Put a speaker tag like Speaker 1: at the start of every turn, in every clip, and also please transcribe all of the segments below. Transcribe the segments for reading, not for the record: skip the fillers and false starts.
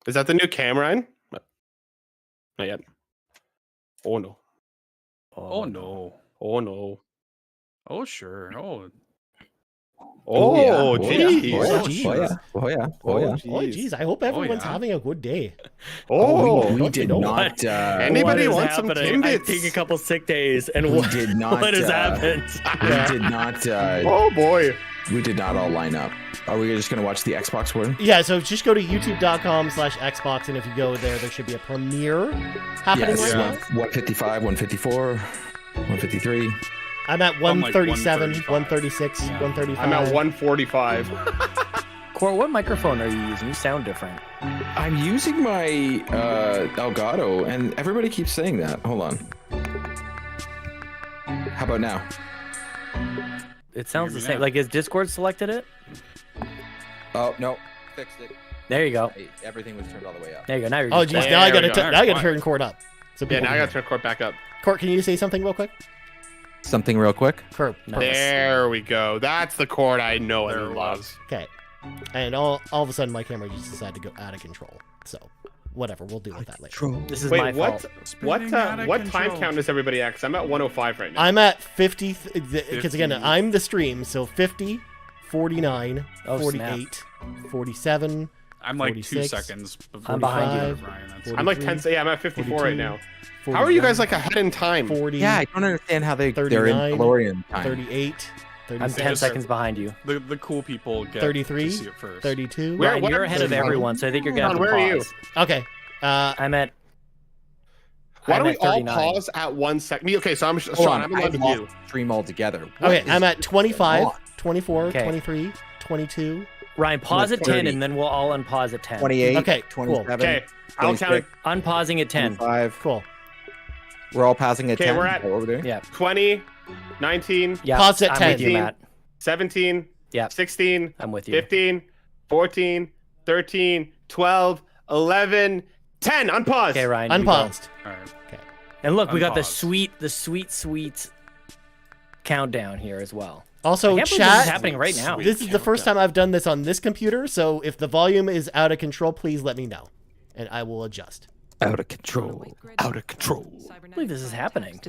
Speaker 1: Is that the new Cameron? Not yet. Oh no.
Speaker 2: Oh no.
Speaker 1: Oh no.
Speaker 2: Oh sure.
Speaker 1: Oh geez.
Speaker 3: Oh yeah.
Speaker 4: Oh geez, I hope everyone's having a good day.
Speaker 1: Oh,
Speaker 3: we did not.
Speaker 1: Anybody want some
Speaker 5: happening? I
Speaker 1: Timbits?
Speaker 5: take a couple sick days, and
Speaker 3: We
Speaker 5: what,
Speaker 3: did not.
Speaker 5: what has happened?
Speaker 3: We did not.
Speaker 1: Oh boy.
Speaker 3: We did not all line up. Are we just gonna watch the Xbox one?
Speaker 4: Yeah, so just go to youtube.com/Xbox, and if you go there should be a premiere happening right now.
Speaker 3: 155, 154, 153.
Speaker 4: I'm at 137,
Speaker 2: 135.
Speaker 4: 136, 135.
Speaker 1: I'm at 145.
Speaker 5: Court, what microphone are you using? You sound different.
Speaker 3: I'm using my Elgato, and everybody keeps saying that. Hold on. How about now?
Speaker 5: It sounds
Speaker 2: Hear
Speaker 5: the
Speaker 2: me
Speaker 5: same.
Speaker 2: now.
Speaker 5: Like, has Discord selected it?
Speaker 3: Oh no, fixed it.
Speaker 5: There you go.
Speaker 3: Hey, everything was turned all the way up.
Speaker 5: There you go. Now you're
Speaker 4: Oh
Speaker 5: just
Speaker 4: geez,
Speaker 5: back.
Speaker 4: now I
Speaker 1: There we
Speaker 4: gotta
Speaker 1: go.
Speaker 4: now I gotta turn Court up. So
Speaker 1: Yeah,
Speaker 4: people
Speaker 1: now I
Speaker 4: can
Speaker 1: gotta
Speaker 4: hear.
Speaker 1: turn Court back up.
Speaker 4: Court, can you say something real quick?
Speaker 3: Something real quick.
Speaker 4: Court,
Speaker 5: Nice.
Speaker 1: There we go. That's the Court I know
Speaker 2: There
Speaker 1: and
Speaker 2: it
Speaker 1: love.
Speaker 2: was.
Speaker 4: okay. And all of a sudden my camera just decided to go out of control. So whatever, we'll deal with that later.
Speaker 5: This is my
Speaker 1: Wait, what?
Speaker 5: fault.
Speaker 1: What?
Speaker 2: Spinning
Speaker 1: What
Speaker 2: out of
Speaker 1: time
Speaker 2: control.
Speaker 1: count is everybody at? 'Cause I'm at 105 right now.
Speaker 4: I'm at 50 because again
Speaker 2: 50.
Speaker 4: I'm the stream, so 50, 49,
Speaker 5: Oh,
Speaker 4: 48, 47.
Speaker 2: I'm like 2
Speaker 4: 46.
Speaker 2: seconds before
Speaker 5: I'm behind you.
Speaker 4: 45,
Speaker 2: Ryan, that's-
Speaker 1: I'm like 10.
Speaker 4: 43,
Speaker 1: Yeah, I'm at 54 right now.
Speaker 4: 41,
Speaker 1: How are you guys like ahead in time?
Speaker 4: 40,
Speaker 3: Yeah, I don't understand how they're in
Speaker 4: 39,
Speaker 3: DeLorean time.
Speaker 4: 38,
Speaker 5: I'm
Speaker 4: 36,
Speaker 5: 10 seconds behind you.
Speaker 2: the cool people get
Speaker 4: 33,
Speaker 2: to see it first.
Speaker 4: 32.
Speaker 1: Where-
Speaker 5: Ryan,
Speaker 1: what
Speaker 5: you're
Speaker 1: are
Speaker 5: ahead of
Speaker 1: you doing?
Speaker 5: everyone, so I think you're gonna have to
Speaker 1: Ron, where are you?
Speaker 5: pause.
Speaker 4: Okay.
Speaker 5: I'm at.
Speaker 1: Why
Speaker 5: I'm
Speaker 1: don't we
Speaker 5: at
Speaker 1: all
Speaker 5: 39.
Speaker 1: pause at 1 second? Okay, so I'm
Speaker 3: Hold
Speaker 1: Sean.
Speaker 3: on,
Speaker 1: I'm
Speaker 3: I
Speaker 1: allowed to
Speaker 3: lost
Speaker 1: do.
Speaker 3: the stream altogether.
Speaker 4: Okay, I'm at 25, 24,
Speaker 5: Okay.
Speaker 4: 23, 22.
Speaker 5: Ryan, pause at 10,
Speaker 3: 30.
Speaker 5: and then we'll all unpause at 10.
Speaker 3: 28,
Speaker 4: Okay, cool.
Speaker 3: 27,
Speaker 1: Okay, I'll count it.
Speaker 5: Unpausing at 10.
Speaker 3: 25.
Speaker 4: Cool.
Speaker 3: We're all passing at
Speaker 1: Okay,
Speaker 3: 10.
Speaker 1: we're at-
Speaker 3: Is that what we're doing?
Speaker 5: Yeah.
Speaker 1: 20, 19,
Speaker 5: Yeah.
Speaker 4: Pause at
Speaker 5: I'm
Speaker 4: 10.
Speaker 5: with you, Matt.
Speaker 1: 17,
Speaker 5: Yeah.
Speaker 1: 16,
Speaker 5: I'm with you.
Speaker 1: 15, 14, 13, 12, 11, 10. Unpause.
Speaker 5: Okay, Ryan. you go.
Speaker 4: Unpaused.
Speaker 2: All right.
Speaker 5: And look, we got the
Speaker 2: Unpaused.
Speaker 5: sweet countdown here as well.
Speaker 4: Also,
Speaker 5: I can't believe this is
Speaker 4: chat.
Speaker 5: happening right now.
Speaker 4: This is the first time I've done this on this computer, so if the volume is out of control, please let me know, and I will adjust.
Speaker 3: Out of control. Out of control.
Speaker 5: I believe this is happening.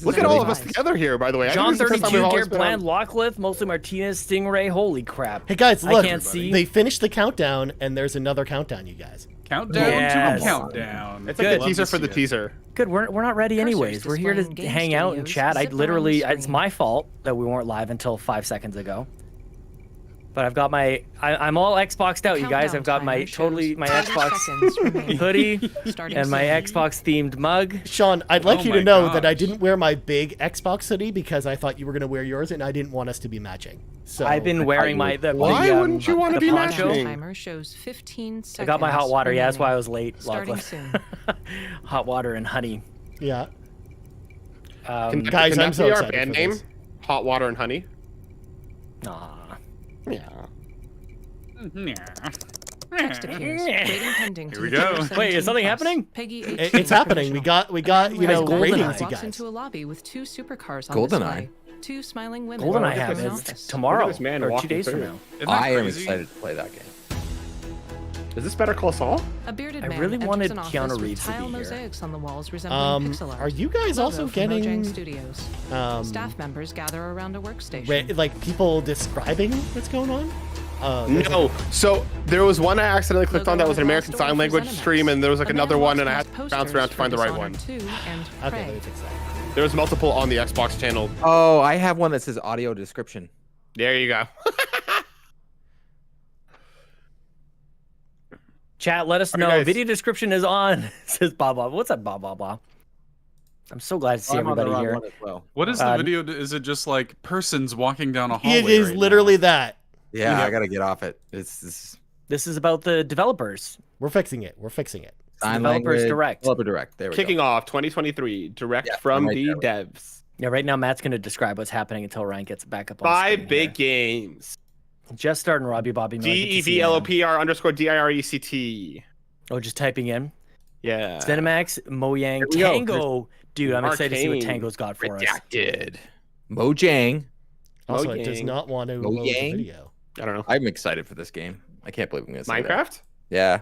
Speaker 1: Look at all of us together here, by the way. I
Speaker 5: John
Speaker 1: think this is the first time
Speaker 5: 32,
Speaker 1: we've always
Speaker 5: Garrett
Speaker 1: been on-
Speaker 5: Bland, Locklith, mostly Martinez, Stingray. Holy crap.
Speaker 4: Hey guys,
Speaker 5: I
Speaker 4: look,
Speaker 5: can't see.
Speaker 4: they finished the countdown, and there's another countdown, you guys.
Speaker 2: Countdown
Speaker 5: Yes.
Speaker 2: to a countdown.
Speaker 1: It's like
Speaker 5: Good.
Speaker 1: the teaser for the teaser.
Speaker 5: Good, we're not ready anyways. We're here to
Speaker 6: displaying game
Speaker 5: hang out and
Speaker 6: studios.
Speaker 5: chat. I
Speaker 6: Zip
Speaker 5: literally,
Speaker 6: around the
Speaker 5: it's
Speaker 6: screen.
Speaker 5: my fault that we weren't live until 5 seconds ago. But I've got my, I'm all Xboxed out, you guys. I've got my my Xbox hoodie and my Xbox themed mug.
Speaker 4: Sean, I'd like
Speaker 2: Oh
Speaker 4: you to
Speaker 2: my
Speaker 4: know that I
Speaker 2: gosh.
Speaker 4: didn't wear my big Xbox hoodie because I thought you were going to wear yours, and I didn't want us to be matching. So
Speaker 5: I've been wearing my
Speaker 1: Why wouldn't you want to
Speaker 5: the
Speaker 1: be
Speaker 5: poncho.
Speaker 1: matching?
Speaker 6: Timer shows 15 seconds.
Speaker 5: I got my hot water. Yeah, that's why I was late.
Speaker 6: Starting
Speaker 5: Locklith.
Speaker 6: soon.
Speaker 5: Hot water and honey.
Speaker 4: Yeah.
Speaker 1: Can
Speaker 4: Guys, I'm
Speaker 1: that
Speaker 4: so
Speaker 1: be our
Speaker 4: excited
Speaker 1: band
Speaker 4: for
Speaker 1: name?
Speaker 4: this.
Speaker 1: Hot Water and Honey.
Speaker 5: Aw.
Speaker 1: Yeah.
Speaker 6: Text appears. Waiting pending.
Speaker 2: Here we go.
Speaker 5: Wait, is something happening?
Speaker 6: Peggy
Speaker 4: It's happening. We got you know,
Speaker 5: Goldeneye.
Speaker 4: ratings, you
Speaker 6: walks
Speaker 4: guys.
Speaker 6: into a lobby with 2 supercars on
Speaker 3: Goldeneye.
Speaker 6: display. 2 smiling women.
Speaker 5: Golden I
Speaker 1: look at
Speaker 5: have
Speaker 1: this.
Speaker 5: is
Speaker 1: Look at
Speaker 5: tomorrow
Speaker 1: this man
Speaker 5: or 2
Speaker 1: walking
Speaker 5: days from
Speaker 1: through.
Speaker 5: now.
Speaker 2: Isn't that
Speaker 3: I am
Speaker 2: crazy?
Speaker 3: excited to play that game.
Speaker 1: Is this Better Call Saul?
Speaker 6: A bearded
Speaker 5: I
Speaker 6: man
Speaker 5: really
Speaker 6: enters
Speaker 5: wanted
Speaker 6: an office
Speaker 5: Keanu
Speaker 6: with
Speaker 5: Reeves to
Speaker 6: tile
Speaker 5: be here.
Speaker 6: mosaics on the walls resembling pixel art.
Speaker 4: Are you guys
Speaker 6: Logo
Speaker 4: also
Speaker 6: from
Speaker 4: getting
Speaker 6: Mojang Studios.
Speaker 4: um,
Speaker 6: Staff members gather around a workstation.
Speaker 4: like people describing what's going on? There's
Speaker 1: No. So there was one I accidentally clicked on that was an
Speaker 6: Logo
Speaker 1: American
Speaker 6: glass door
Speaker 1: Sign
Speaker 6: for
Speaker 1: Language
Speaker 6: Zenimax.
Speaker 1: stream, and there was like
Speaker 6: A man
Speaker 1: another one,
Speaker 6: walks
Speaker 1: and I had
Speaker 6: past
Speaker 1: to bounce around to find the right one.
Speaker 6: posters for Dishonored 2 and
Speaker 4: Okay,
Speaker 6: Prey.
Speaker 4: let me fix that.
Speaker 1: There was multiple on the Xbox channel.
Speaker 3: Oh, I have one that says audio description.
Speaker 1: There you go.
Speaker 5: Chat, let us
Speaker 1: All right,
Speaker 5: know.
Speaker 1: guys.
Speaker 5: Video description is on. Says blah blah. What's up, blah blah blah? I'm so glad to see
Speaker 3: I'm on the
Speaker 5: everybody
Speaker 3: wrong
Speaker 5: here.
Speaker 3: one as well.
Speaker 2: What is the
Speaker 5: Uh,
Speaker 2: video? Is it just like persons walking down a hallway?
Speaker 4: It is
Speaker 2: right
Speaker 4: literally
Speaker 2: now?
Speaker 4: that.
Speaker 3: Yeah, I gotta get off it. It's
Speaker 5: This is about the developers.
Speaker 4: We're fixing it. We're fixing it.
Speaker 3: sign
Speaker 5: Developers
Speaker 3: language,
Speaker 5: Direct.
Speaker 3: Developer Direct. There we
Speaker 1: Kicking
Speaker 3: go.
Speaker 1: off 2023, direct
Speaker 3: Yeah,
Speaker 1: from
Speaker 3: right
Speaker 1: the
Speaker 3: there.
Speaker 1: devs.
Speaker 5: Yeah, right now Matt's going to describe what's happening until Ryan gets back up on
Speaker 1: 5
Speaker 5: screen
Speaker 1: big
Speaker 5: here.
Speaker 1: games.
Speaker 5: Just starting Robby Bobby.
Speaker 1: DEVLOPR_DIRECT.
Speaker 5: Oh, just typing in.
Speaker 1: Yeah.
Speaker 5: Cinemax, Mojang,
Speaker 1: we go.
Speaker 5: Tango. Dude, I'm excited to see what
Speaker 1: Arcane.
Speaker 5: Tango's got for us.
Speaker 3: Redacted. Mojang.
Speaker 4: Also, it does
Speaker 1: Mojang.
Speaker 4: not want to load the
Speaker 3: Mojang?
Speaker 4: video.
Speaker 1: I don't know.
Speaker 3: I'm excited for this game. I can't believe I'm gonna say that.
Speaker 1: Minecraft?
Speaker 3: Yeah.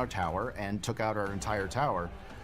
Speaker 7: our tower and took out our entire tower.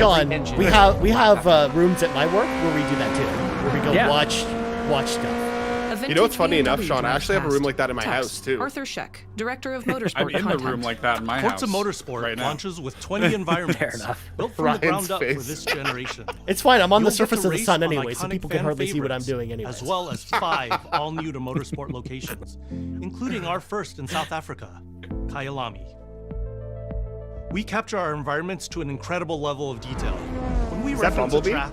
Speaker 4: Sean,
Speaker 8: engine.
Speaker 4: we have rooms at my work where we do that too, where we go
Speaker 5: Yeah.
Speaker 4: watch stuff.
Speaker 1: You know what's funny
Speaker 6: vintage
Speaker 1: enough, Sean? I
Speaker 6: BMW
Speaker 1: actually have a room like that in my
Speaker 6: Text,
Speaker 1: house too.
Speaker 6: Arthur Scheck, director of Motorsport
Speaker 2: I'm in the
Speaker 6: content.
Speaker 2: room like that in my
Speaker 9: Forza
Speaker 2: house.
Speaker 9: Motorsport
Speaker 2: right now.
Speaker 9: launches with 20 environments
Speaker 5: Fair enough.
Speaker 9: built from
Speaker 1: Ryan's
Speaker 9: the ground up for
Speaker 1: face.
Speaker 9: this generation.
Speaker 4: It's fine. I'm on the
Speaker 9: You'll get
Speaker 4: surface
Speaker 9: to
Speaker 4: of the
Speaker 9: race
Speaker 4: sun
Speaker 9: on
Speaker 4: anyway, so
Speaker 9: iconic
Speaker 4: people can
Speaker 9: fan
Speaker 4: hardly see what I'm
Speaker 9: favorites,
Speaker 4: doing anyway.
Speaker 9: As well as 5 all-new to Motorsport locations, including our first in South Africa, Kyalami. We capture our environments to an incredible level of detail. When we
Speaker 1: Is that
Speaker 9: reference a
Speaker 1: Bumblebee?
Speaker 9: track,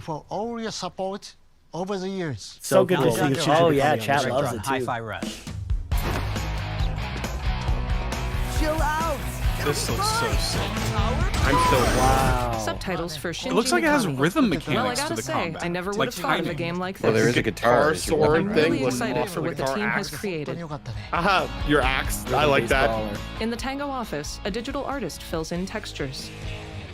Speaker 10: for all your support over the years.
Speaker 4: So good to
Speaker 5: cool.
Speaker 4: see you.
Speaker 5: Oh yeah, chat loves it too.
Speaker 11: Hi-Fi Rush.
Speaker 12: Chill out.
Speaker 2: This looks so sick.
Speaker 1: I'm still
Speaker 5: Wow.
Speaker 6: Subtitles for Shinji
Speaker 2: It looks like it has
Speaker 6: Mikami.
Speaker 2: rhythm
Speaker 6: Well, I
Speaker 2: mechanics to
Speaker 6: gotta
Speaker 2: the
Speaker 6: say,
Speaker 2: combat.
Speaker 6: I never
Speaker 2: Like
Speaker 6: would have thought of a
Speaker 2: timing.
Speaker 6: game like this.
Speaker 3: Well, there is a guitar as your
Speaker 1: sword
Speaker 3: weapon.
Speaker 1: thing
Speaker 6: Really
Speaker 1: with
Speaker 6: excited for what the
Speaker 1: guitar
Speaker 6: team
Speaker 1: axe.
Speaker 6: has created.
Speaker 1: Aha, your axe. I like that.
Speaker 6: In the Tango office, a digital artist fills in textures.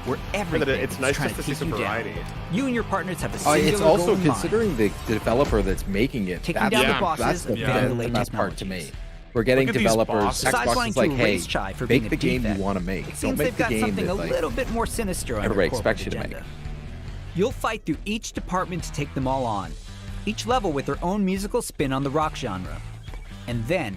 Speaker 8: where
Speaker 1: that
Speaker 8: everything
Speaker 1: it's
Speaker 8: is
Speaker 1: nice
Speaker 8: trying
Speaker 1: just to
Speaker 8: to
Speaker 1: see
Speaker 8: take
Speaker 1: some
Speaker 8: you down.
Speaker 1: variety.
Speaker 8: You and your partners have a singular
Speaker 3: It's also
Speaker 8: goal in mind.
Speaker 3: considering the developer that's making it.
Speaker 8: Taking
Speaker 3: That's
Speaker 8: down the
Speaker 3: the
Speaker 8: bosses
Speaker 3: the
Speaker 8: and banning the
Speaker 3: best
Speaker 8: latest
Speaker 3: part to me.
Speaker 8: technologies.
Speaker 3: We're getting
Speaker 2: Look at these
Speaker 3: developers.
Speaker 2: bosses.
Speaker 8: Besides
Speaker 3: Xbox
Speaker 8: wanting
Speaker 3: is
Speaker 8: to
Speaker 3: like, hey,
Speaker 8: erase Chai for being
Speaker 3: make
Speaker 8: a
Speaker 3: the game
Speaker 8: defect,
Speaker 3: you want to make.
Speaker 8: It
Speaker 3: Don't
Speaker 8: seems
Speaker 3: make
Speaker 8: they've
Speaker 3: the
Speaker 8: got
Speaker 3: game
Speaker 8: something
Speaker 3: that
Speaker 8: a
Speaker 3: like
Speaker 8: little bit more sinister on
Speaker 3: everybody
Speaker 8: their
Speaker 3: expects
Speaker 8: corporate
Speaker 3: you to make.
Speaker 8: agenda. You'll fight through each department to take them all on, each level with their own musical spin on the rock genre. And then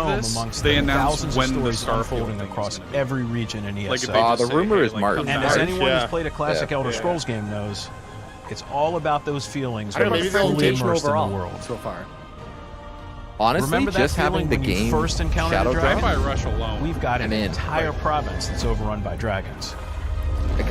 Speaker 13: home
Speaker 2: this,
Speaker 13: amongst
Speaker 2: they
Speaker 13: the
Speaker 2: announce
Speaker 13: thousands
Speaker 2: when
Speaker 13: of
Speaker 2: the
Speaker 13: stories
Speaker 2: Starfield
Speaker 13: unfolding across every region in ESO.
Speaker 2: Like, if they just
Speaker 14: the
Speaker 2: say,
Speaker 14: rumor
Speaker 2: hey,
Speaker 14: is
Speaker 2: like,
Speaker 14: March.
Speaker 2: come
Speaker 13: And
Speaker 2: back.
Speaker 13: as anyone
Speaker 1: Yeah.
Speaker 13: who's played a classic
Speaker 14: Yeah.
Speaker 13: Elder Scrolls game knows, it's all about those feelings
Speaker 1: I don't
Speaker 13: when
Speaker 1: know,
Speaker 13: you're
Speaker 1: maybe
Speaker 13: fully
Speaker 5: Presentation
Speaker 13: immersed in the
Speaker 5: overall
Speaker 13: world.
Speaker 5: so far.
Speaker 14: Honestly,
Speaker 13: Remember that
Speaker 14: just
Speaker 13: feeling
Speaker 14: having the
Speaker 13: when you
Speaker 14: game
Speaker 13: first encountered
Speaker 14: Shadow
Speaker 13: a
Speaker 2: Drive
Speaker 13: dragon?
Speaker 2: by Rush alone.
Speaker 13: We've got an
Speaker 14: I'm in.
Speaker 13: entire province that's overrun by dragons.
Speaker 14: Like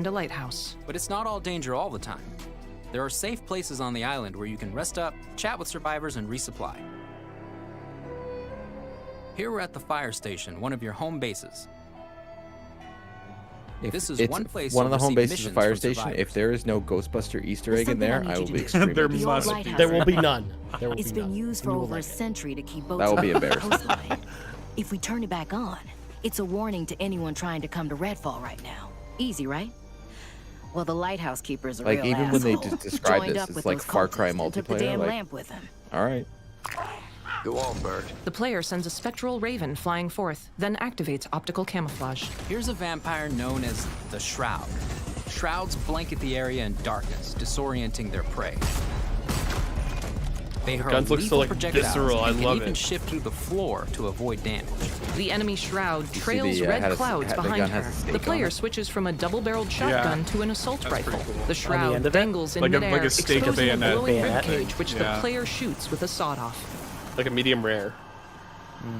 Speaker 6: find a lighthouse.
Speaker 11: But it's not all danger all the time. There are safe places on the island where you can rest up, chat with survivors, and resupply. Here we're at the fire station, one of your home bases. This is one place
Speaker 14: one of the
Speaker 11: you'll
Speaker 14: home
Speaker 11: receive
Speaker 14: bases of
Speaker 11: missions
Speaker 14: fire
Speaker 11: for
Speaker 14: station.
Speaker 11: survivors.
Speaker 14: If there is no Ghostbuster Easter egg in there, I will be extremely
Speaker 4: There
Speaker 14: disappointed.
Speaker 4: There will be none. There will
Speaker 15: It's
Speaker 4: be
Speaker 15: been
Speaker 4: none.
Speaker 15: used
Speaker 4: And
Speaker 15: for
Speaker 4: you will
Speaker 15: over a
Speaker 4: like it.
Speaker 15: century to keep boats
Speaker 14: That will be
Speaker 15: off the
Speaker 14: embarrassing.
Speaker 15: coastline. If we turn it back on, it's a warning to anyone trying to come to Redfall right now. Easy, right? Well, the lighthouse keeper's a
Speaker 14: Like
Speaker 15: real
Speaker 14: even when they
Speaker 15: asshole.
Speaker 14: just describe
Speaker 15: Joined
Speaker 14: this,
Speaker 15: up
Speaker 14: it's
Speaker 15: with
Speaker 14: like
Speaker 15: those
Speaker 14: Far Cry
Speaker 15: cultists and took the
Speaker 14: multiplayer.
Speaker 15: damn
Speaker 14: Like,
Speaker 15: lamp with him.
Speaker 14: all right.
Speaker 16: Go on, Bird.
Speaker 6: The player sends a spectral raven flying forth, then activates optical camouflage.
Speaker 11: Here's a vampire known as the Shroud. Shrouds blanket the area in darkness, disorienting their prey. They hurl
Speaker 1: guns look so,
Speaker 11: lethal
Speaker 1: like,
Speaker 11: projectiles
Speaker 1: visceral. I
Speaker 11: and can
Speaker 1: love
Speaker 11: even
Speaker 1: it.
Speaker 11: shift through the floor to avoid damage.
Speaker 6: The enemy Shroud
Speaker 14: see
Speaker 6: trails
Speaker 14: the,
Speaker 6: red
Speaker 14: had a-
Speaker 6: clouds
Speaker 14: had- the
Speaker 6: behind
Speaker 14: gun has
Speaker 6: her.
Speaker 14: a stake
Speaker 6: The
Speaker 14: on
Speaker 6: player
Speaker 14: it.
Speaker 6: switches from a double-barreled shotgun to an assault
Speaker 2: That's
Speaker 6: rifle.
Speaker 2: pretty cool.
Speaker 6: The Shroud
Speaker 5: end of it?
Speaker 6: dangles in
Speaker 2: Like a-
Speaker 6: midair,
Speaker 2: like a stake of
Speaker 6: exposing a
Speaker 2: bayonet.
Speaker 6: glowing
Speaker 5: Bayonet.
Speaker 6: ribcage, which the
Speaker 2: Yeah.
Speaker 6: player shoots with a sawed-off.
Speaker 1: Like a medium rare.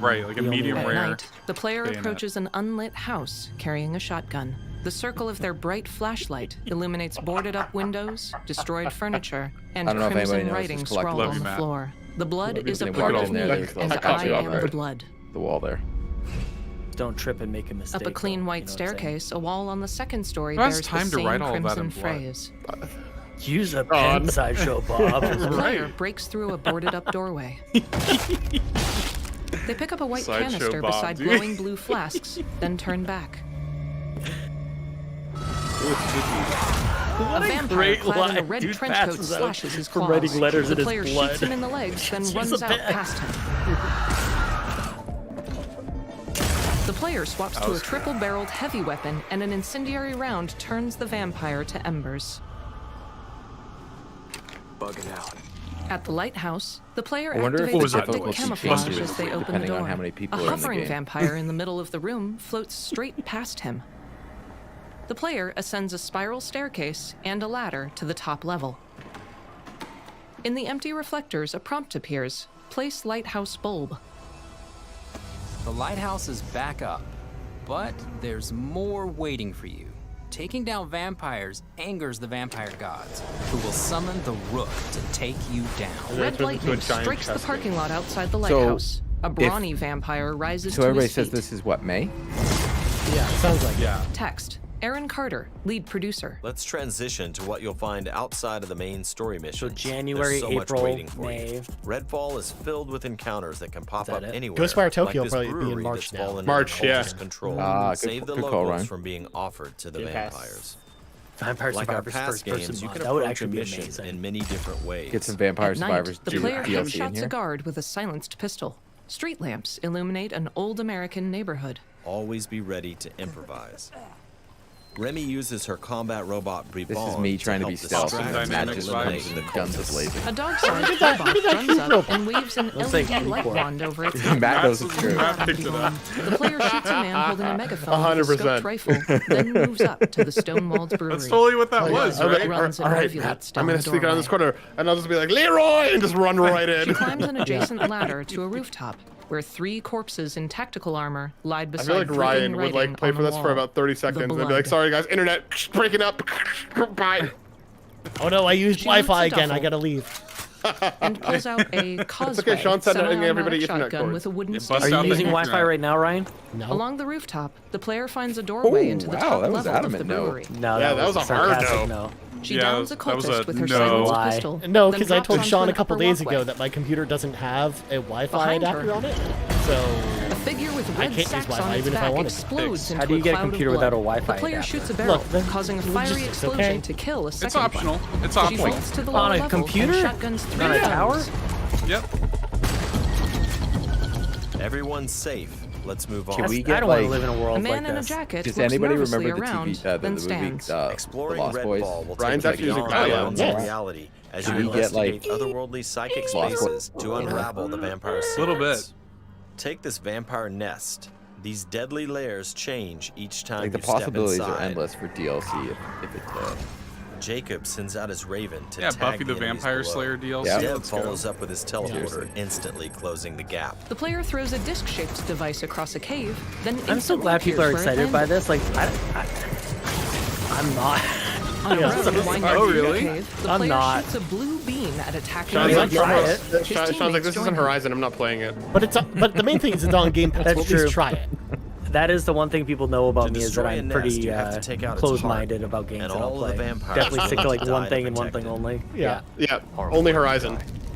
Speaker 2: Right, like a
Speaker 5: The only
Speaker 2: medium
Speaker 5: way.
Speaker 6: At
Speaker 2: rare.
Speaker 6: night, the player
Speaker 2: bayonet.
Speaker 6: approaches an unlit house carrying a shotgun. The circle of their bright flashlight illuminates boarded-up windows, destroyed furniture, and
Speaker 14: I don't know if anybody
Speaker 6: crimson
Speaker 14: knows
Speaker 6: writing
Speaker 14: this collectible.
Speaker 6: scrawled
Speaker 2: Love
Speaker 6: on
Speaker 2: you,
Speaker 6: the
Speaker 2: Matt.
Speaker 6: floor. The blood is a
Speaker 14: They
Speaker 6: part
Speaker 14: walked
Speaker 6: of
Speaker 14: in
Speaker 6: me,
Speaker 14: there, there's
Speaker 6: and
Speaker 14: a
Speaker 6: I
Speaker 14: copy of
Speaker 6: am
Speaker 14: it.
Speaker 6: the blood.
Speaker 14: The wall there.
Speaker 5: Don't trip and make a mistake.
Speaker 6: Up a clean
Speaker 5: though,
Speaker 6: white
Speaker 5: you know what I'm saying?
Speaker 6: staircase, a wall on the second story
Speaker 2: Who has
Speaker 6: bears
Speaker 2: time
Speaker 6: the
Speaker 2: to write
Speaker 6: same
Speaker 2: all that
Speaker 6: crimson
Speaker 2: in blood?
Speaker 6: phrase.
Speaker 5: Use a pen, Sideshow Bob.
Speaker 6: The player breaks through a boarded-up doorway. They pick up a white
Speaker 1: Sideshow
Speaker 6: canister
Speaker 1: Bob,
Speaker 6: beside
Speaker 1: dude.
Speaker 6: glowing blue flasks, then turn back. A vampire
Speaker 5: great
Speaker 6: clad in a
Speaker 5: line.
Speaker 6: red
Speaker 5: Dude
Speaker 6: trench coat
Speaker 5: passes out
Speaker 6: slashes his
Speaker 5: for
Speaker 6: claws.
Speaker 5: writing letters
Speaker 6: the
Speaker 5: in his
Speaker 6: player
Speaker 5: blood.
Speaker 6: shoots him in the legs, then
Speaker 5: Use
Speaker 6: runs
Speaker 5: a
Speaker 6: out
Speaker 5: pen.
Speaker 6: past him. The player swaps to a triple-barreled heavy weapon, and an incendiary round turns the vampire to embers.
Speaker 16: Bugging out.
Speaker 6: At the lighthouse, the player
Speaker 14: I wonder if
Speaker 6: activates
Speaker 14: the
Speaker 6: optic
Speaker 14: difficulty
Speaker 6: camouflage
Speaker 14: changes
Speaker 6: as they open the
Speaker 14: depending
Speaker 6: door.
Speaker 14: on how many people
Speaker 6: A
Speaker 14: are in the
Speaker 6: hovering
Speaker 14: game.
Speaker 6: vampire in the middle of the room floats straight past him. The player ascends a spiral staircase and a ladder to the top level. In the empty reflectors, a prompt appears. Place lighthouse bulb.
Speaker 11: The lighthouse is back up, but there's more waiting for you. Taking down vampires angers the vampire gods, who will summon the Rook to take you down.
Speaker 6: Red lightning strikes the parking lot outside the lighthouse. A brawny vampire rises
Speaker 14: So
Speaker 6: to
Speaker 14: everybody
Speaker 6: his
Speaker 14: says
Speaker 6: feet.
Speaker 14: this is what, May?
Speaker 4: Yeah, it sounds like
Speaker 2: Yeah.
Speaker 6: Text. Aaron Carter, lead producer.
Speaker 17: Let's transition to what you'll find outside of the main story mission.
Speaker 5: So January,
Speaker 17: There's so
Speaker 5: April,
Speaker 17: much waiting for
Speaker 5: May.
Speaker 17: you. Redfall is filled with encounters that can pop up
Speaker 5: it?
Speaker 17: anywhere.
Speaker 4: Ghostfire Tokyo
Speaker 17: like this
Speaker 4: will probably be in
Speaker 17: brewery
Speaker 4: March
Speaker 17: that's
Speaker 4: now.
Speaker 17: fallen
Speaker 1: March,
Speaker 17: into
Speaker 1: yeah.
Speaker 17: cultist control.
Speaker 14: Good-
Speaker 17: Save the
Speaker 14: good call,
Speaker 17: locals
Speaker 14: Ryan.
Speaker 17: from being offered to the
Speaker 1: Game Pass.
Speaker 17: vampires.
Speaker 5: Vampire
Speaker 17: Like our
Speaker 5: Survivors
Speaker 17: past
Speaker 5: first person
Speaker 17: games, you
Speaker 5: mod.
Speaker 17: can
Speaker 5: That would
Speaker 17: approach a
Speaker 5: actually be
Speaker 17: mission
Speaker 5: amazing.
Speaker 17: in many different ways.
Speaker 14: Get some Vampire
Speaker 6: At night,
Speaker 14: Survivors
Speaker 6: the player
Speaker 14: DLC in
Speaker 6: headshots
Speaker 14: here.
Speaker 6: a guard with a silenced pistol. Street lamps illuminate an old American neighborhood.
Speaker 17: Always be ready to improvise. Remy uses her combat robot Bribon.
Speaker 14: This is me trying to be stealth, and Matt
Speaker 2: dynamic
Speaker 14: just
Speaker 2: vibes.
Speaker 14: comes and guns blazing.
Speaker 6: A dog-sized robot runs up and waves an LED light wand over its head.
Speaker 14: Matt knows it's true.
Speaker 2: Matt picked it up.
Speaker 6: The player shoots a man holding a megaphone with a
Speaker 1: 100%.
Speaker 6: scoped rifle, then moves up to the Stonewalled Brewery.
Speaker 2: That's totally what that was,
Speaker 1: I'm
Speaker 2: right?
Speaker 1: like,
Speaker 6: Runs and
Speaker 1: all right,
Speaker 6: rivulates
Speaker 1: Matt, I'm
Speaker 6: down
Speaker 1: gonna
Speaker 6: the
Speaker 1: sneak around this
Speaker 6: doorway.
Speaker 1: corner, and I'll just be like, Leroy, and just run right
Speaker 6: She
Speaker 1: in.
Speaker 6: climbs an adjacent ladder to a rooftop, where 3 corpses in tactical armor lied
Speaker 1: I
Speaker 6: beside
Speaker 1: feel like Ryan would like play for this for about 30
Speaker 6: The
Speaker 1: seconds and be
Speaker 6: blood.
Speaker 1: like, sorry guys, internet breaking up. Bye.
Speaker 4: Oh no, I used
Speaker 6: She loots
Speaker 4: Wi-Fi
Speaker 6: a
Speaker 4: again. I
Speaker 6: duffel.
Speaker 4: gotta leave.
Speaker 6: and pulls out a causeway
Speaker 1: Sean said
Speaker 6: semi-automatic
Speaker 1: everybody Ethernet
Speaker 6: shotgun
Speaker 1: cords.
Speaker 6: with a wooden
Speaker 2: bust
Speaker 6: stick.
Speaker 5: Are you
Speaker 2: out the
Speaker 5: using
Speaker 2: internet.
Speaker 5: Wi-Fi right now, Ryan?
Speaker 4: No.
Speaker 6: Along the rooftop, the player finds a doorway into the
Speaker 14: wow,
Speaker 6: top
Speaker 14: that was
Speaker 6: level of
Speaker 14: adamant
Speaker 6: the
Speaker 14: no.
Speaker 6: brewery.
Speaker 5: No,
Speaker 1: Yeah, that was a hard
Speaker 5: sarcastic
Speaker 1: no.
Speaker 6: She
Speaker 2: Yeah,
Speaker 6: downs a
Speaker 2: that was
Speaker 6: cultist
Speaker 2: a
Speaker 6: with her
Speaker 2: no.
Speaker 6: silenced
Speaker 5: Lie.
Speaker 6: pistol.
Speaker 4: No,
Speaker 6: then
Speaker 4: because I
Speaker 6: drops
Speaker 4: told
Speaker 6: onto
Speaker 4: Sean
Speaker 6: an
Speaker 4: a couple
Speaker 6: upper
Speaker 4: days
Speaker 6: walkway.
Speaker 4: ago that my computer doesn't have a Wi-Fi
Speaker 6: Behind her.
Speaker 4: adapter on it, so
Speaker 6: A figure with
Speaker 4: I
Speaker 6: red
Speaker 4: can't use
Speaker 6: sacks
Speaker 4: Wi-Fi
Speaker 6: on its
Speaker 4: even if I
Speaker 6: back
Speaker 4: wanted.
Speaker 6: explodes into
Speaker 5: How do you
Speaker 6: a
Speaker 5: get a
Speaker 6: cloud of
Speaker 5: computer
Speaker 6: blood.
Speaker 5: without a Wi-Fi
Speaker 6: The player
Speaker 5: adapter?
Speaker 6: shoots a barrel,
Speaker 4: Look, then
Speaker 6: causing a fiery
Speaker 4: logistics,
Speaker 6: explosion
Speaker 4: okay?
Speaker 6: to kill a
Speaker 2: It's
Speaker 6: second
Speaker 2: optional.
Speaker 6: one.
Speaker 2: It's
Speaker 6: She
Speaker 2: optional.
Speaker 6: vaults to the
Speaker 5: On
Speaker 6: lower
Speaker 5: a
Speaker 6: level
Speaker 5: computer?
Speaker 6: and shotguns 3
Speaker 5: On a
Speaker 6: rounds.
Speaker 5: tower?
Speaker 2: Yep.
Speaker 17: Everyone's safe. Let's move on.
Speaker 14: Can we
Speaker 5: I
Speaker 14: get
Speaker 5: don't want to
Speaker 14: like?
Speaker 5: live in a
Speaker 6: A
Speaker 5: world
Speaker 6: man
Speaker 5: like
Speaker 6: in a
Speaker 5: this.
Speaker 6: jacket
Speaker 14: Does
Speaker 6: looks
Speaker 14: anybody
Speaker 6: nervously
Speaker 14: remember the
Speaker 6: around,
Speaker 14: TV,
Speaker 6: then
Speaker 14: the movie,
Speaker 6: stands.
Speaker 14: The
Speaker 17: Exploring
Speaker 14: Lost
Speaker 17: Redfall
Speaker 14: Boys?
Speaker 17: will
Speaker 1: Ryan's
Speaker 17: take
Speaker 1: actually
Speaker 17: you
Speaker 1: using
Speaker 17: beyond
Speaker 1: Gaia.
Speaker 17: bounds
Speaker 4: Yes.
Speaker 17: of reality as
Speaker 14: Can
Speaker 17: you
Speaker 14: we get, like,
Speaker 17: investigate otherworldly psychic
Speaker 14: Lost
Speaker 17: spaces to unravel the vampire secrets.
Speaker 2: Little bit.
Speaker 17: Take this vampire nest. These deadly layers change each time
Speaker 14: Like the
Speaker 17: you step
Speaker 14: possibilities
Speaker 17: inside.
Speaker 14: are endless for DLC if it's
Speaker 17: Jacob sends out his raven to
Speaker 2: Yeah,
Speaker 17: tag
Speaker 2: Buffy the
Speaker 17: enemies
Speaker 2: Vampire
Speaker 17: below.
Speaker 2: Slayer DLC.
Speaker 14: Yeah.
Speaker 17: Dev
Speaker 2: Let's go.
Speaker 17: follows up with his teleporter,
Speaker 14: Seriously.
Speaker 17: instantly closing the gap.
Speaker 6: The player throws a disc-shaped device across a cave, then
Speaker 5: I'm so glad people are excited by this. Like, I'm not.
Speaker 6: On a
Speaker 5: Yeah.
Speaker 6: road winding
Speaker 2: Oh,
Speaker 6: through the
Speaker 2: really?
Speaker 6: cave, the
Speaker 5: I'm
Speaker 6: player
Speaker 5: not.
Speaker 6: shoots a blue beam at attacking
Speaker 1: Sean's like,
Speaker 6: vampires. His
Speaker 1: Sean's like,
Speaker 6: teammates
Speaker 1: this
Speaker 6: join
Speaker 1: isn't
Speaker 6: him.
Speaker 1: Horizon. I'm not playing it.
Speaker 4: but but the main thing is it's on Game Pass.
Speaker 5: That's
Speaker 4: So at
Speaker 5: true.
Speaker 4: least try it.
Speaker 5: That is the one thing people know about
Speaker 17: To
Speaker 5: me is
Speaker 17: destroy
Speaker 5: that
Speaker 17: a
Speaker 5: I'm
Speaker 17: nest,
Speaker 5: pretty
Speaker 17: you have to take out its
Speaker 5: closed-minded
Speaker 17: heart,
Speaker 5: about games
Speaker 17: and
Speaker 5: that I'll
Speaker 17: all of the
Speaker 5: play.
Speaker 17: vampires
Speaker 5: Definitely stick to like
Speaker 17: die
Speaker 5: one
Speaker 17: to
Speaker 5: thing and one
Speaker 17: protect
Speaker 5: thing
Speaker 17: it.
Speaker 5: only.
Speaker 4: Yeah.
Speaker 1: Yeah, only Horizon.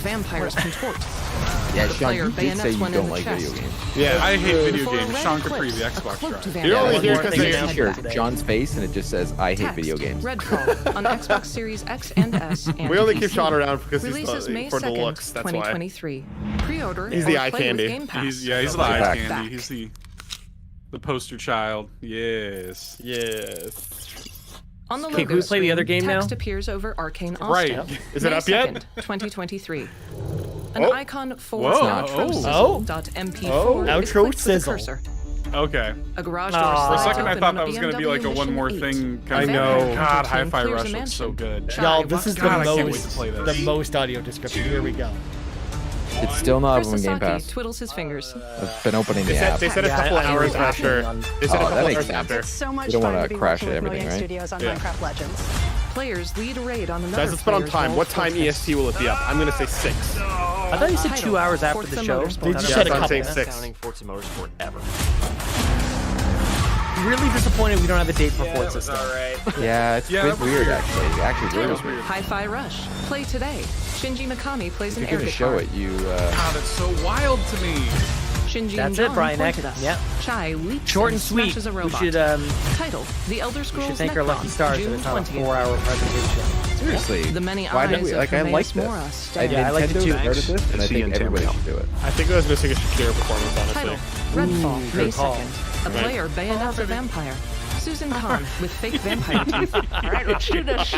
Speaker 6: vampires contort.
Speaker 14: Yeah,
Speaker 6: The
Speaker 14: Sean,
Speaker 6: player
Speaker 14: you did say
Speaker 6: bayonets
Speaker 14: you
Speaker 6: one in
Speaker 14: don't
Speaker 6: the
Speaker 14: like video
Speaker 6: chest.
Speaker 14: games.
Speaker 1: Yeah,
Speaker 2: I hate video
Speaker 6: For a
Speaker 2: games.
Speaker 6: red
Speaker 2: Sean Capri,
Speaker 6: eclipse,
Speaker 2: the
Speaker 6: a
Speaker 2: Xbox
Speaker 6: cloaked
Speaker 2: driver.
Speaker 6: vampire.
Speaker 1: You're only here because
Speaker 14: Take
Speaker 1: they
Speaker 14: a
Speaker 1: have
Speaker 14: t-shirt, John's face, and it just says, I hate video games.
Speaker 6: Redfall on Xbox Series X and S and
Speaker 1: We only
Speaker 6: PC.
Speaker 1: keep Sean around because
Speaker 6: Releases
Speaker 1: he's
Speaker 6: May
Speaker 1: for the
Speaker 6: 2nd,
Speaker 1: looks. That's why.
Speaker 6: 2023. Pre-order
Speaker 1: He's
Speaker 6: or
Speaker 1: the eye
Speaker 6: play with
Speaker 1: candy.
Speaker 6: Game Pass.
Speaker 2: He's the eye candy. He's the poster child. Yes.
Speaker 1: Yes.
Speaker 6: On the
Speaker 5: Okay,
Speaker 6: logo
Speaker 5: can we play the other game now?
Speaker 6: text appears over Arcane
Speaker 1: Right.
Speaker 6: Austin.
Speaker 1: Is it
Speaker 6: May
Speaker 1: up yet?
Speaker 6: 2nd, 2023. An
Speaker 1: Oh.
Speaker 6: icon for
Speaker 1: Whoa.
Speaker 6: outro
Speaker 1: Oh.
Speaker 6: sizzle.mp4
Speaker 4: Oh.
Speaker 6: is
Speaker 4: Outro
Speaker 6: clicked with a
Speaker 4: sizzle.
Speaker 6: cursor.
Speaker 2: Okay.
Speaker 6: A garage door
Speaker 2: For a
Speaker 6: slides
Speaker 2: second, I
Speaker 6: open
Speaker 2: thought
Speaker 6: on a
Speaker 2: that was going to be like a
Speaker 6: BMW
Speaker 2: one more
Speaker 6: Mission 8.
Speaker 2: thing.
Speaker 1: I know.
Speaker 2: God,
Speaker 6: Team
Speaker 2: Hi-Fi
Speaker 6: clears a
Speaker 2: Rush looks so
Speaker 6: mansion.
Speaker 2: good.
Speaker 4: Y'all, this is
Speaker 2: God, I
Speaker 4: the
Speaker 2: can't wait to play this.
Speaker 4: most audio description. Here we go.
Speaker 14: It's still not on Game
Speaker 6: Sasaki
Speaker 14: Pass.
Speaker 6: twiddles his fingers.
Speaker 14: I've been opening the app.
Speaker 1: They said a couple hours after. They said a couple
Speaker 14: that makes
Speaker 1: hours
Speaker 14: sense.
Speaker 1: after.
Speaker 7: It's so much
Speaker 14: You don't
Speaker 7: fun
Speaker 14: want
Speaker 7: to
Speaker 14: to
Speaker 7: be
Speaker 14: crash
Speaker 7: working
Speaker 14: at
Speaker 7: with
Speaker 14: everything,
Speaker 7: Mojang
Speaker 14: right?
Speaker 7: Studios on
Speaker 1: Yeah.
Speaker 7: Minecraft Legends.
Speaker 6: Players lead a raid on another
Speaker 1: Guys, let's put on
Speaker 6: player's
Speaker 1: time.
Speaker 6: old
Speaker 1: What time
Speaker 6: fortress.
Speaker 1: EST will it be up? I'm gonna say 6.
Speaker 5: I thought you said 2 hours after the show.
Speaker 4: They just said a
Speaker 1: I'm
Speaker 4: couple.
Speaker 1: saying
Speaker 16: Best
Speaker 1: 6.
Speaker 16: sounding Forza Motorsport ever.
Speaker 5: Really disappointed we don't have a date for Forza still.
Speaker 14: Yeah, it's a bit weird actually. Actually,
Speaker 6: Title,
Speaker 14: weird.
Speaker 6: Hi-Fi Rush. Play today. Shinji Mikami plays
Speaker 14: If
Speaker 6: an
Speaker 14: you're
Speaker 6: air
Speaker 14: gonna show
Speaker 6: guitar.
Speaker 14: it, you.
Speaker 2: God, it's so wild to me.
Speaker 6: Shinji
Speaker 5: That's
Speaker 6: and
Speaker 5: it,
Speaker 6: John
Speaker 5: Brian Eck.
Speaker 6: pointed us.
Speaker 5: Yep.
Speaker 6: Chai leaps
Speaker 5: Short
Speaker 6: and
Speaker 5: and sweet.
Speaker 6: smashes a
Speaker 5: We
Speaker 6: robot.
Speaker 5: should
Speaker 6: Title: The Elder
Speaker 5: we
Speaker 6: Scrolls
Speaker 5: should thank our lucky
Speaker 6: Necron,
Speaker 5: stars that
Speaker 6: June
Speaker 5: it's not a
Speaker 6: 20th.
Speaker 5: 4-hour presentation.
Speaker 14: Seriously.
Speaker 6: The many
Speaker 14: Why
Speaker 6: eyes
Speaker 14: did we?
Speaker 6: of
Speaker 14: Like, I like
Speaker 6: Hermaeus
Speaker 14: this.
Speaker 6: Mora stare.
Speaker 5: Yeah, I like it
Speaker 14: Nintendo
Speaker 5: too.
Speaker 14: started this, and I
Speaker 13: See you
Speaker 14: think
Speaker 13: in
Speaker 14: everybody
Speaker 13: Tamriel.
Speaker 14: should do it.
Speaker 1: I think it was missing a Shakira performance, honestly.
Speaker 6: Title: Redfall, May
Speaker 5: good call.
Speaker 6: 2nd. A
Speaker 1: Right.
Speaker 6: player bayonets a vampire. Susan Khan with fake vampire teeth.
Speaker 12: Alright, let's do this.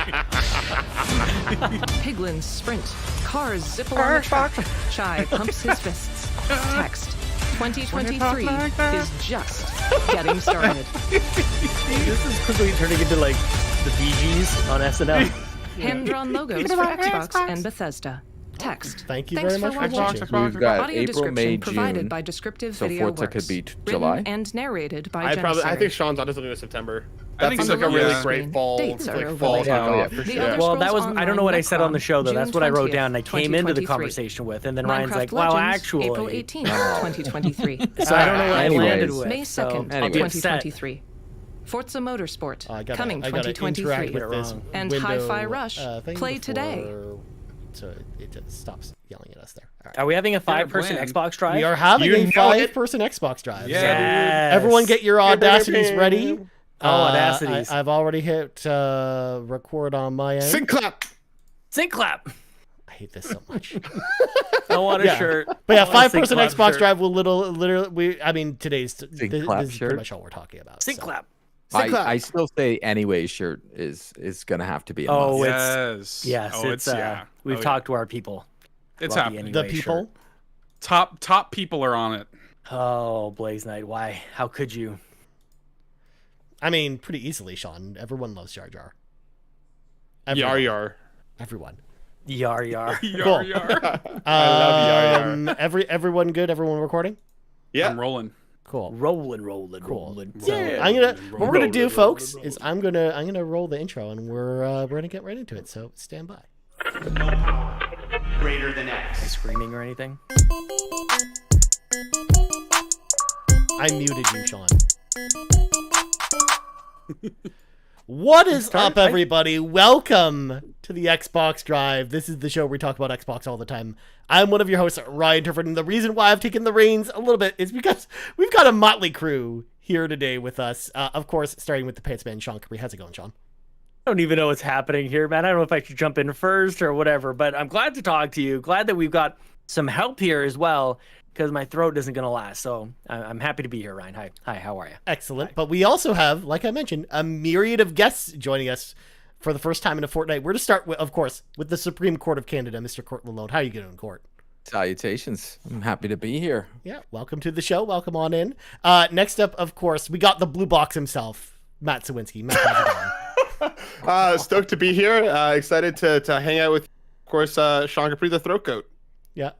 Speaker 6: Piglins sprint. Cars zip along the track. Chai pumps his fists. Text: 2023 is just getting started.
Speaker 5: This is quickly turning into like the Bee Gees on SNL.
Speaker 6: Hand-drawn logos for Xbox and Bethesda. Text:
Speaker 4: Thank you
Speaker 6: Thanks
Speaker 4: very much
Speaker 6: for
Speaker 4: for
Speaker 6: watching.
Speaker 4: watching.
Speaker 14: We've got
Speaker 6: Audio
Speaker 14: April, May,
Speaker 6: description provided
Speaker 14: June.
Speaker 6: by Descriptive
Speaker 14: So
Speaker 6: Video
Speaker 14: Forza
Speaker 6: Works.
Speaker 14: could be
Speaker 6: Written
Speaker 14: July.
Speaker 6: and narrated by
Speaker 1: I
Speaker 6: Janissaries.
Speaker 1: think Sean's honestly doing September.
Speaker 2: I think
Speaker 1: That's
Speaker 2: so,
Speaker 1: like a really
Speaker 2: yeah.
Speaker 1: great fall,
Speaker 6: Dates are
Speaker 1: like fall
Speaker 6: overlaid.
Speaker 1: knockoff for
Speaker 6: The
Speaker 1: sure.
Speaker 6: Elder
Speaker 5: Well, that
Speaker 6: Scrolls
Speaker 5: was I don't know what I said on the show though.
Speaker 6: Necron,
Speaker 5: That's what I wrote
Speaker 6: June
Speaker 5: down. And I came into the
Speaker 6: 2023.
Speaker 5: conversation with, and then Ryan's
Speaker 6: Minecraft
Speaker 5: like, "Wow,
Speaker 6: Legends,
Speaker 5: actually."
Speaker 6: April 18th, 2023.
Speaker 5: So I don't know what I landed
Speaker 14: Anyways.
Speaker 5: with.
Speaker 6: May
Speaker 5: so
Speaker 6: 2nd,
Speaker 5: I'll be upset.
Speaker 6: 2023. Forza Motorsport,
Speaker 4: I gotta
Speaker 6: coming
Speaker 4: interact
Speaker 6: 2023.
Speaker 4: with this
Speaker 6: And
Speaker 4: window,
Speaker 6: Hi-Fi Rush,
Speaker 4: thing
Speaker 6: play
Speaker 4: before-
Speaker 6: today.
Speaker 4: So it just stops yelling at us there. All right.
Speaker 5: Are we having a 5-person
Speaker 2: win.
Speaker 5: Xbox drive?
Speaker 4: We are having
Speaker 1: You
Speaker 4: a
Speaker 1: know it.
Speaker 4: 5-person Xbox drive.
Speaker 2: Yeah,
Speaker 4: So
Speaker 5: Yes.
Speaker 4: everyone get your audacities ready.
Speaker 5: Audacities.
Speaker 4: I've already hit record on my end.
Speaker 1: Sync clap.
Speaker 5: Sync clap.
Speaker 4: I hate this so much.
Speaker 5: I want a shirt.
Speaker 4: But yeah,
Speaker 5: I want a sync
Speaker 4: 5-person
Speaker 5: clap
Speaker 4: Xbox
Speaker 5: shirt.
Speaker 4: drive will literally. I mean, today's this
Speaker 14: clap
Speaker 4: is
Speaker 14: shirt?
Speaker 4: pretty much all we're talking about.
Speaker 5: Sync
Speaker 4: so.
Speaker 5: clap.
Speaker 14: I still say anyway shirt is gonna have to be a
Speaker 5: Oh,
Speaker 14: must.
Speaker 5: Yes,
Speaker 2: Oh,
Speaker 5: it's
Speaker 2: yeah.
Speaker 5: we've
Speaker 2: Oh,
Speaker 5: talked to our people.
Speaker 2: It's
Speaker 5: Love the
Speaker 2: happening.
Speaker 4: The
Speaker 5: Anyway
Speaker 4: people.
Speaker 5: shirt.
Speaker 2: Top people are on it.
Speaker 5: Oh, Blaze Knight, why? How could you?
Speaker 4: I mean, pretty easily, Sean. Everyone loves Jar Jar.
Speaker 1: Yar yar.
Speaker 4: Everyone.
Speaker 5: Yar yar.
Speaker 2: Yar yar.
Speaker 1: I love yar yar.
Speaker 4: Everyone good? Everyone recording?
Speaker 1: Yeah.
Speaker 2: I'm rolling.
Speaker 4: Cool.
Speaker 5: Rolling.
Speaker 4: So I'm gonna what we're gonna do, folks, is I'm gonna roll the intro and we're gonna get right into it. So stand by.
Speaker 18: Greater than X.
Speaker 5: Screaming or anything?
Speaker 4: I muted you, Sean. What is up, everybody? Welcome to the Xbox Drive. This is the show where we talk about Xbox all the time. I'm one of your hosts, Ryan Turford, and the reason why I've taken the reins a little bit is because we've got a motley crew here today with us. Of course, starting with the Pants Man, Sean Capri. How's it going, Sean?
Speaker 5: I don't even know what's happening here, man. I don't know if I should jump in first or whatever, but I'm glad to talk to you. Glad that we've got some help here as well, because my throat isn't going to last. So I'm happy to be here, Ryan. Hi, how are you?
Speaker 4: Excellent. Hi. But we also have, like I mentioned, a myriad of guests joining us for the first time in a fortnight. We're to start, with, of course, with the Supreme Court of Canada, Mr. Court Lalonde. How are you doing, Court?
Speaker 14: Salutations. I'm happy to be here.
Speaker 4: Yeah, welcome to the show. Welcome on in. Next up, of course, we got the blue box himself, Matt Sawinski. Matt, how's it going?
Speaker 1: Stoked to be here. Excited to hang out with, of course, Sean Capri, the throat goat.
Speaker 4: Yeah.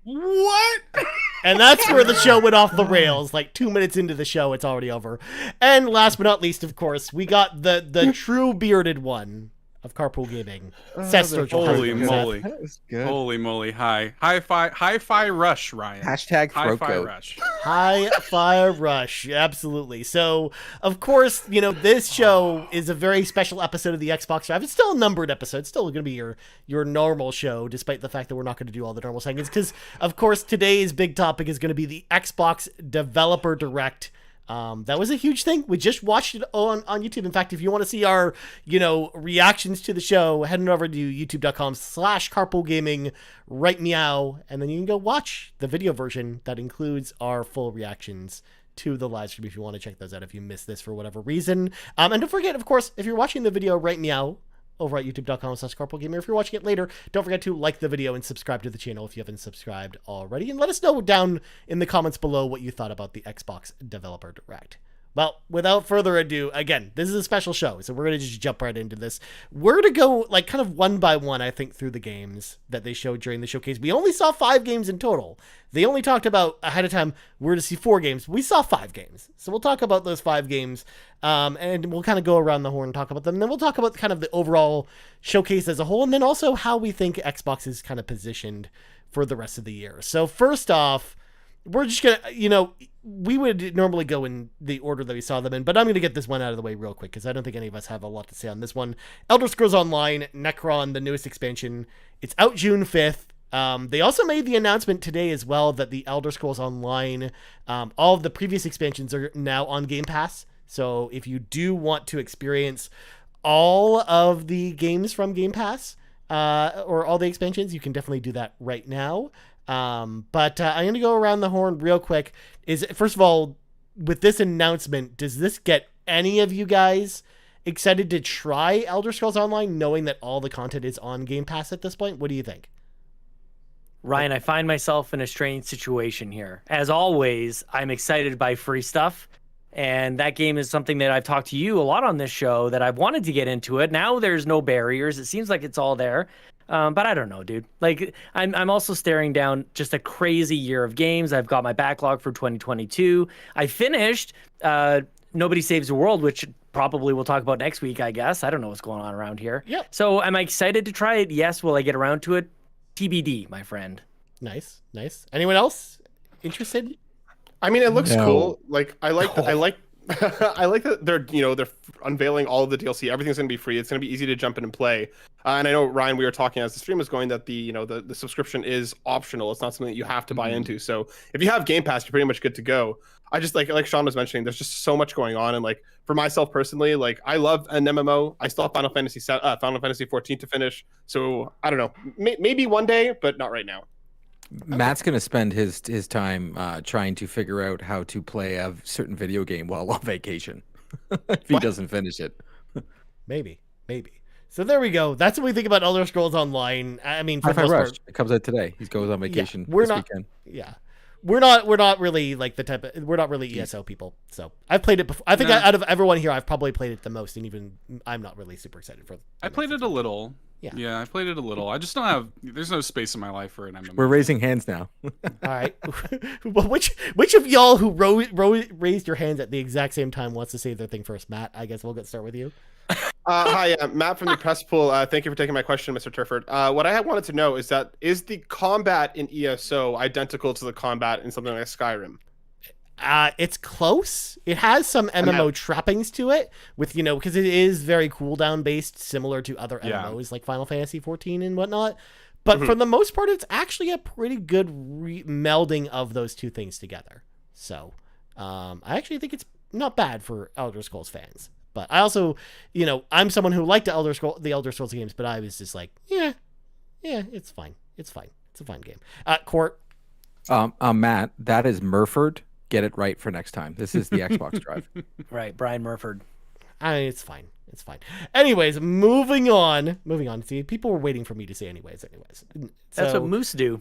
Speaker 2: What?
Speaker 4: And that's where the show went off the rails. Like 2 minutes into the show, it's already over. And last but not least, of course, we got the true bearded one of Carpool Gaming. Seth Sturgill.
Speaker 2: Holy moly.
Speaker 14: That was good.
Speaker 2: Holy moly. Hi-Fi Rush, Ryan.
Speaker 14: Hashtag throat
Speaker 2: Hi-Fi
Speaker 14: goat.
Speaker 2: Rush.
Speaker 4: Hi-Fi Rush. Absolutely. So, of course, this show is a very special episode of the Xbox Drive. It's still a numbered episode. It's still going to be your normal show, despite the fact that we're not going to do all the normal segments. Because, of course, today's big topic is going to be the Xbox Developer Direct. That was a huge thing. We just watched it on YouTube. In fact, if you want to see our, reactions to the show, head on over to youtube.com/carpoolgaming, right meow, and then you can go watch the video version that includes our full reactions to the live stream if you want to check those out if you missed this for whatever reason. And don't forget, of course, if you're watching the video right meow over at youtube.com/carpoolgamer. If you're watching it later, don't forget to like the video and subscribe to the channel if you haven't subscribed already. And let us know down in the comments below what you thought about the Xbox Developer Direct. Well, without further ado, again, this is a special show, so we're going to just jump right into this. We're going to go, like, kind of one by one, I think, through the games that they showed during the showcase. We only saw 5 games in total. They only talked about, ahead of time, we're to see 4 games. We saw 5 games. So we'll talk about those 5 games, and we'll kind of go around the horn and talk about them. And then we'll talk about kind of the overall showcase as a whole, and then also how we think Xbox is kind of positioned for the rest of the year. So first off, we're just going to, we would normally go in the order that we saw them in, but I'm going to get this one out of the way real quick because I don't think any of us have a lot to say on this one. Elder Scrolls Online, Necron, the newest expansion. It's out June 5th. They also made the announcement today as well that the Elder Scrolls Online, all of the previous expansions are now on Game Pass. So if you do want to experience all of the games from Game Pass, or all the expansions, you can definitely do that right now. But I'm going to go around the horn real quick. First of all, with this announcement, does this get any of you guys excited to try Elder Scrolls Online, knowing that all the content is on Game Pass at this point? What do you think?
Speaker 5: Ryan, I find myself in a strange situation here. As always, I'm excited by free stuff. And that game is something that I've talked to you a lot on this show that I've wanted to get into it. Now there's no barriers. It seems like it's all there. But I don't know, dude. Like, I'm also staring down just a crazy year of games. I've got my backlog for 2022. I finished Nobody Saves the World, which probably we'll talk about next week, I guess. I don't know what's going on around here.
Speaker 4: Yep.
Speaker 5: So am I excited to try it? Yes. Will I get around to it? TBD, my friend.
Speaker 4: Nice. Anyone else interested?
Speaker 1: I mean, it looks cool. Like, I like that they're unveiling all of the DLC. Everything's going to be free. It's going to be easy to jump in and play. And I know, Ryan, we were talking as the stream was going that the subscription is optional. It's not something that you have to buy into. So if you have Game Pass, you're pretty much good to go. I just like Sean was mentioning, there's just so much going on. And like for myself personally, like I love an MMO. I still have Final Fantasy 14 to finish. So I don't know, maybe one day, but not right now.
Speaker 14: Matt's going to spend his time trying to figure out how to play a certain video game while on vacation if he doesn't finish it.
Speaker 4: Maybe. So there we go. That's what we think about Elder Scrolls Online. I mean, for the most part,
Speaker 14: it comes out today. He goes on vacation
Speaker 4: this
Speaker 14: weekend.
Speaker 4: Yeah. We're not really like we're not really ESO people. So I've played it before. I think out of everyone here, I've probably played it the most, and even I'm not really super excited for it.
Speaker 2: I played it a little.
Speaker 4: Yeah,
Speaker 2: I played it a little. I just don't have. There's no space in my life for an MMO.
Speaker 14: We're raising hands now.
Speaker 4: All right. Well, which of y'all who raised your hands at the exact same time wants to say their thing first? Matt, I guess we'll start with you.
Speaker 1: Hi, Matt from the press pool. Thank you for taking my question, Mr. Turford. What I wanted to know is the combat in ESO identical to the combat in something like Skyrim?
Speaker 4: It's close. It has some MMO trappings to it, with because it is very cooldown based, similar to other MMOs like Final Fantasy 14 and whatnot. But for the most part, it's actually a pretty good melding of those two things together. So I actually think it's not bad for Elder Scrolls fans. But I also, I'm someone who liked the Elder Scrolls games, but I was just like, yeah, it's fine. It's fine. It's a fine game. Court.
Speaker 14: Matt, that is Murford. Get it right for next time. This is the Xbox Drive.
Speaker 5: Right, Brian Murford.
Speaker 4: It's fine. Anyways, moving on. See, people were waiting for me to say anyways.
Speaker 5: That's what Moose do.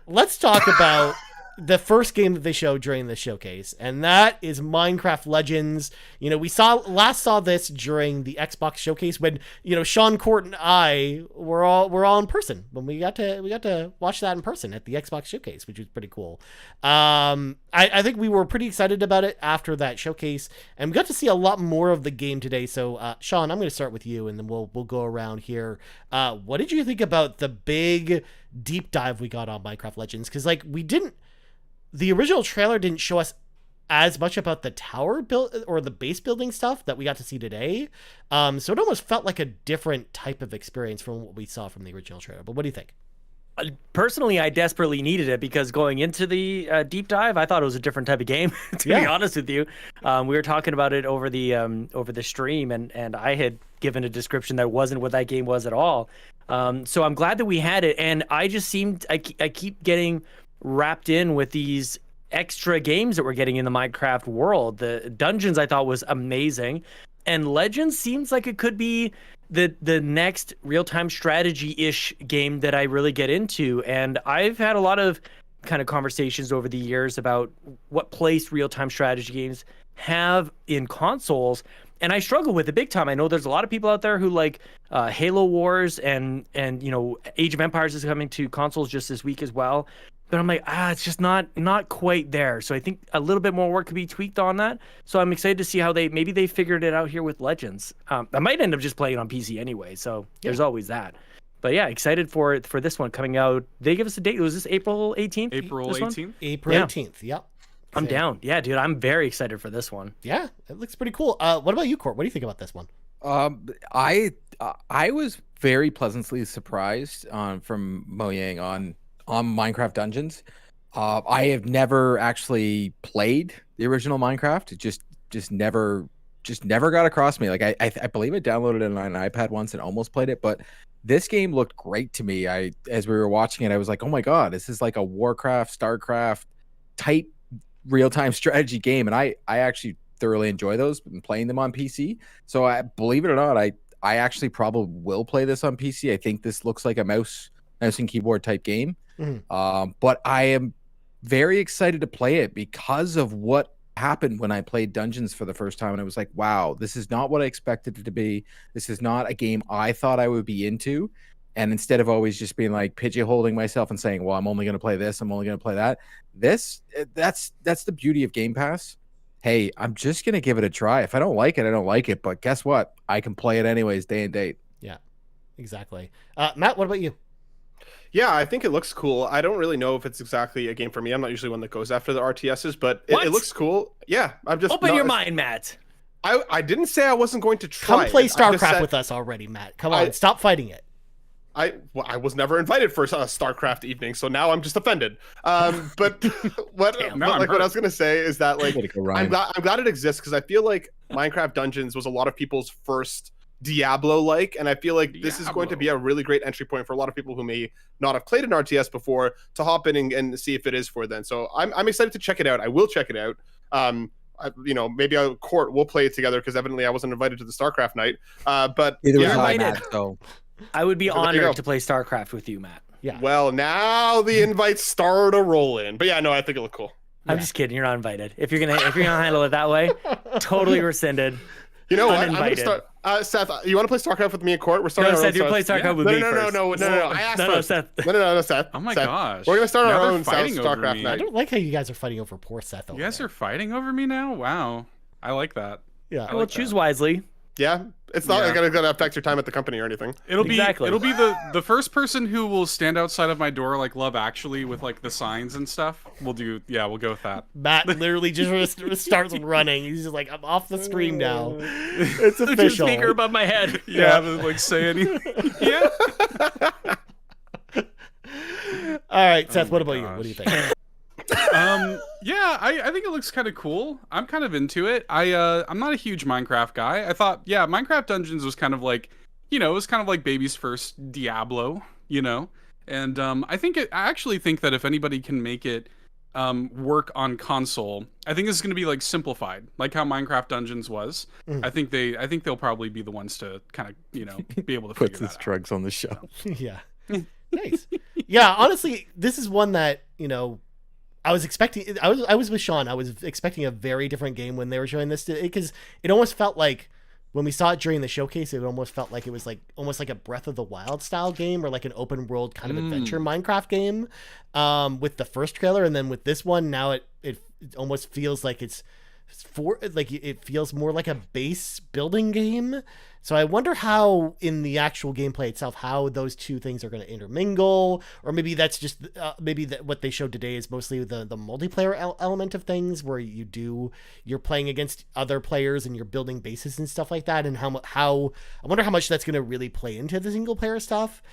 Speaker 4: Let's talk about the first game that they showed during the showcase, and that is Minecraft Legends. We last saw this during the Xbox showcase when Sean, Court, and I were all in person when we got to watch that in person at the Xbox showcase, which was pretty cool. I think we were pretty excited about it after that showcase, and we got to see a lot more of the game today. So Sean, I'm going to start with you, and then we'll go around here. What did you think about the big deep dive we got on Minecraft Legends? Because the original trailer didn't show us as much about the tower build or the base building stuff that we got to see today. So it almost felt like a different type of experience from what we saw from the original trailer. But what do you think?
Speaker 5: Personally, I desperately needed it because going into the deep dive, I thought it was a different type of game, to be honest with you. We were talking about it over the stream, and I had given a description that wasn't what that game was at all. So I'm glad that we had it, and I just I keep getting wrapped in with these extra games that we're getting in the Minecraft world. The dungeons I thought was amazing. And Legends seems like it could be the next real-time strategy-ish game that I really get into. And I've had a lot of kind of conversations over the years about what place real-time strategy games have in consoles. And I struggle with it big time. I know there's a lot of people out there who like Halo Wars and Age of Empires is coming to consoles just this week as well. But I'm like, it's just not quite there. So I think a little bit more work could be tweaked on that. So I'm excited to see how maybe they figured it out here with Legends. I might end up just playing on PC anyway. So there's always that. But yeah, excited for this one coming out. They give us a date. Was this April 18th?
Speaker 2: April 18th?
Speaker 4: April 18th, yep.
Speaker 5: I'm down. Yeah, dude, I'm very excited for this one.
Speaker 4: Yeah, it looks pretty cool. What about you, Court? What do you think about this one?
Speaker 14: I was very pleasantly surprised from Mojang on Minecraft Dungeons. I have never actually played the original Minecraft. It just never got across me. Like I believe I downloaded it on an iPad once and almost played it, but this game looked great to me. As we were watching it, I was like, oh my god, this is like a Warcraft, StarCraft type real-time strategy game, and I actually thoroughly enjoy those and playing them on PC. So I believe it or not, I actually probably will play this on PC. I think this looks like a mouse and keyboard type game. But I am very excited to play it because of what happened when I played Dungeons for the first time, and I was like, wow, this is not what I expected it to be. This is not a game I thought I would be into. And instead of always just being like pigeonholing myself and saying, well, I'm only going to play this, I'm only going to play that. That's the beauty of Game Pass. Hey, I'm just going to give it a try. If I don't like it, I don't like it. But guess what? I can play it anyways, day and date.
Speaker 4: Yeah, exactly. Matt, what about you?
Speaker 1: Yeah, I think it looks cool. I don't really know if it's exactly a game for me. I'm not usually one that goes after the RTSs, but it looks cool. Yeah, I'm just
Speaker 5: open your mind, Matt.
Speaker 1: I didn't say I wasn't going to try.
Speaker 4: Come play StarCraft with us already, Matt. Come on, stop fighting it.
Speaker 1: I was never invited for a StarCraft evening, so now I'm just offended. But what I was gonna say is that like I'm glad it exists because I feel like Minecraft Dungeons was a lot of people's first Diablo-like, and I feel like this is going to be a really great entry point for a lot of people who may not have played an RTS before to hop in and see if it is for them. So I'm excited to check it out. I will check it out. Maybe we'll play it together because evidently I wasn't invited to the StarCraft night. But
Speaker 5: I would be honored to play StarCraft with you, Matt.
Speaker 4: Yeah.
Speaker 1: Well, now the invites start a roll in. But yeah, no, I think it looked cool.
Speaker 5: I'm just kidding. You're not invited. If you're gonna handle it that way, totally rescended.
Speaker 1: You know what? I'm gonna start. Seth, you want to play StarCraft with me and Court? We're starting.
Speaker 5: No, Seth, you play StarCraft with me first.
Speaker 1: No. I asked first.
Speaker 5: Seth.
Speaker 1: No, Seth.
Speaker 2: Oh my gosh.
Speaker 1: We're gonna start
Speaker 2: now
Speaker 1: our own
Speaker 2: StarCraft
Speaker 1: night.
Speaker 4: I don't like how you guys are fighting over poor Seth.
Speaker 2: You guys are fighting over me now? Wow. I like that.
Speaker 4: Yeah.
Speaker 5: Well, choose wisely.
Speaker 1: Yeah, it's not gonna affect your time at the company or anything.
Speaker 2: It'll be the first person who will stand outside of my door like Love Actually with like the signs and stuff. We'll go with that.
Speaker 4: Matt literally just starts running. He's just like, I'm off the stream now. It's official.
Speaker 5: There's a speaker above my head.
Speaker 2: Yeah, like say anything. Yeah.
Speaker 4: All right, Seth. What about you? What do you think?
Speaker 2: I think it looks kind of cool. I'm kind of into it. I'm not a huge Minecraft guy. I thought, Minecraft Dungeons was kind of like, it was kind of like baby's first Diablo, and I actually think that if anybody can make it work on console, I think this is going to be like simplified, like how Minecraft Dungeons was. I think they'll probably be the ones to kind of, be able to
Speaker 14: put his drugs on the shelf.
Speaker 4: Yeah. Nice. Yeah, honestly, this is one that, I was expecting. I was with Sean. I was expecting a very different game when they were showing this, because it almost felt like when we saw it during the showcase, it almost felt like it was like almost like a Breath of the Wild style game or like an open world kind of adventure Minecraft game. With the first trailer, and then with this one, now it almost feels like it feels more like a base building game. So I wonder how in the actual gameplay itself, how those two things are going to intermingle, or maybe that's just what they showed today is mostly the multiplayer element of things, where you're playing against other players and you're building bases and stuff like that. And how I wonder how much that's going to really play into the single player stuff.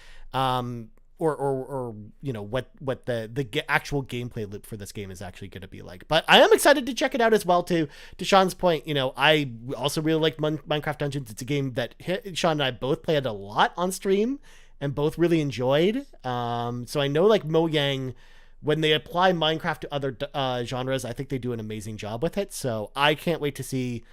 Speaker 4: Or what the actual gameplay loop for this game is actually going to be like. But I am excited to check it out as well. To Sean's point, I also really like Minecraft Dungeons. It's a game that Sean and I both played a lot on stream and both really enjoyed. So I know like Mojang, when they apply Minecraft to other genres, I think they do an amazing job with it. So I can't wait to see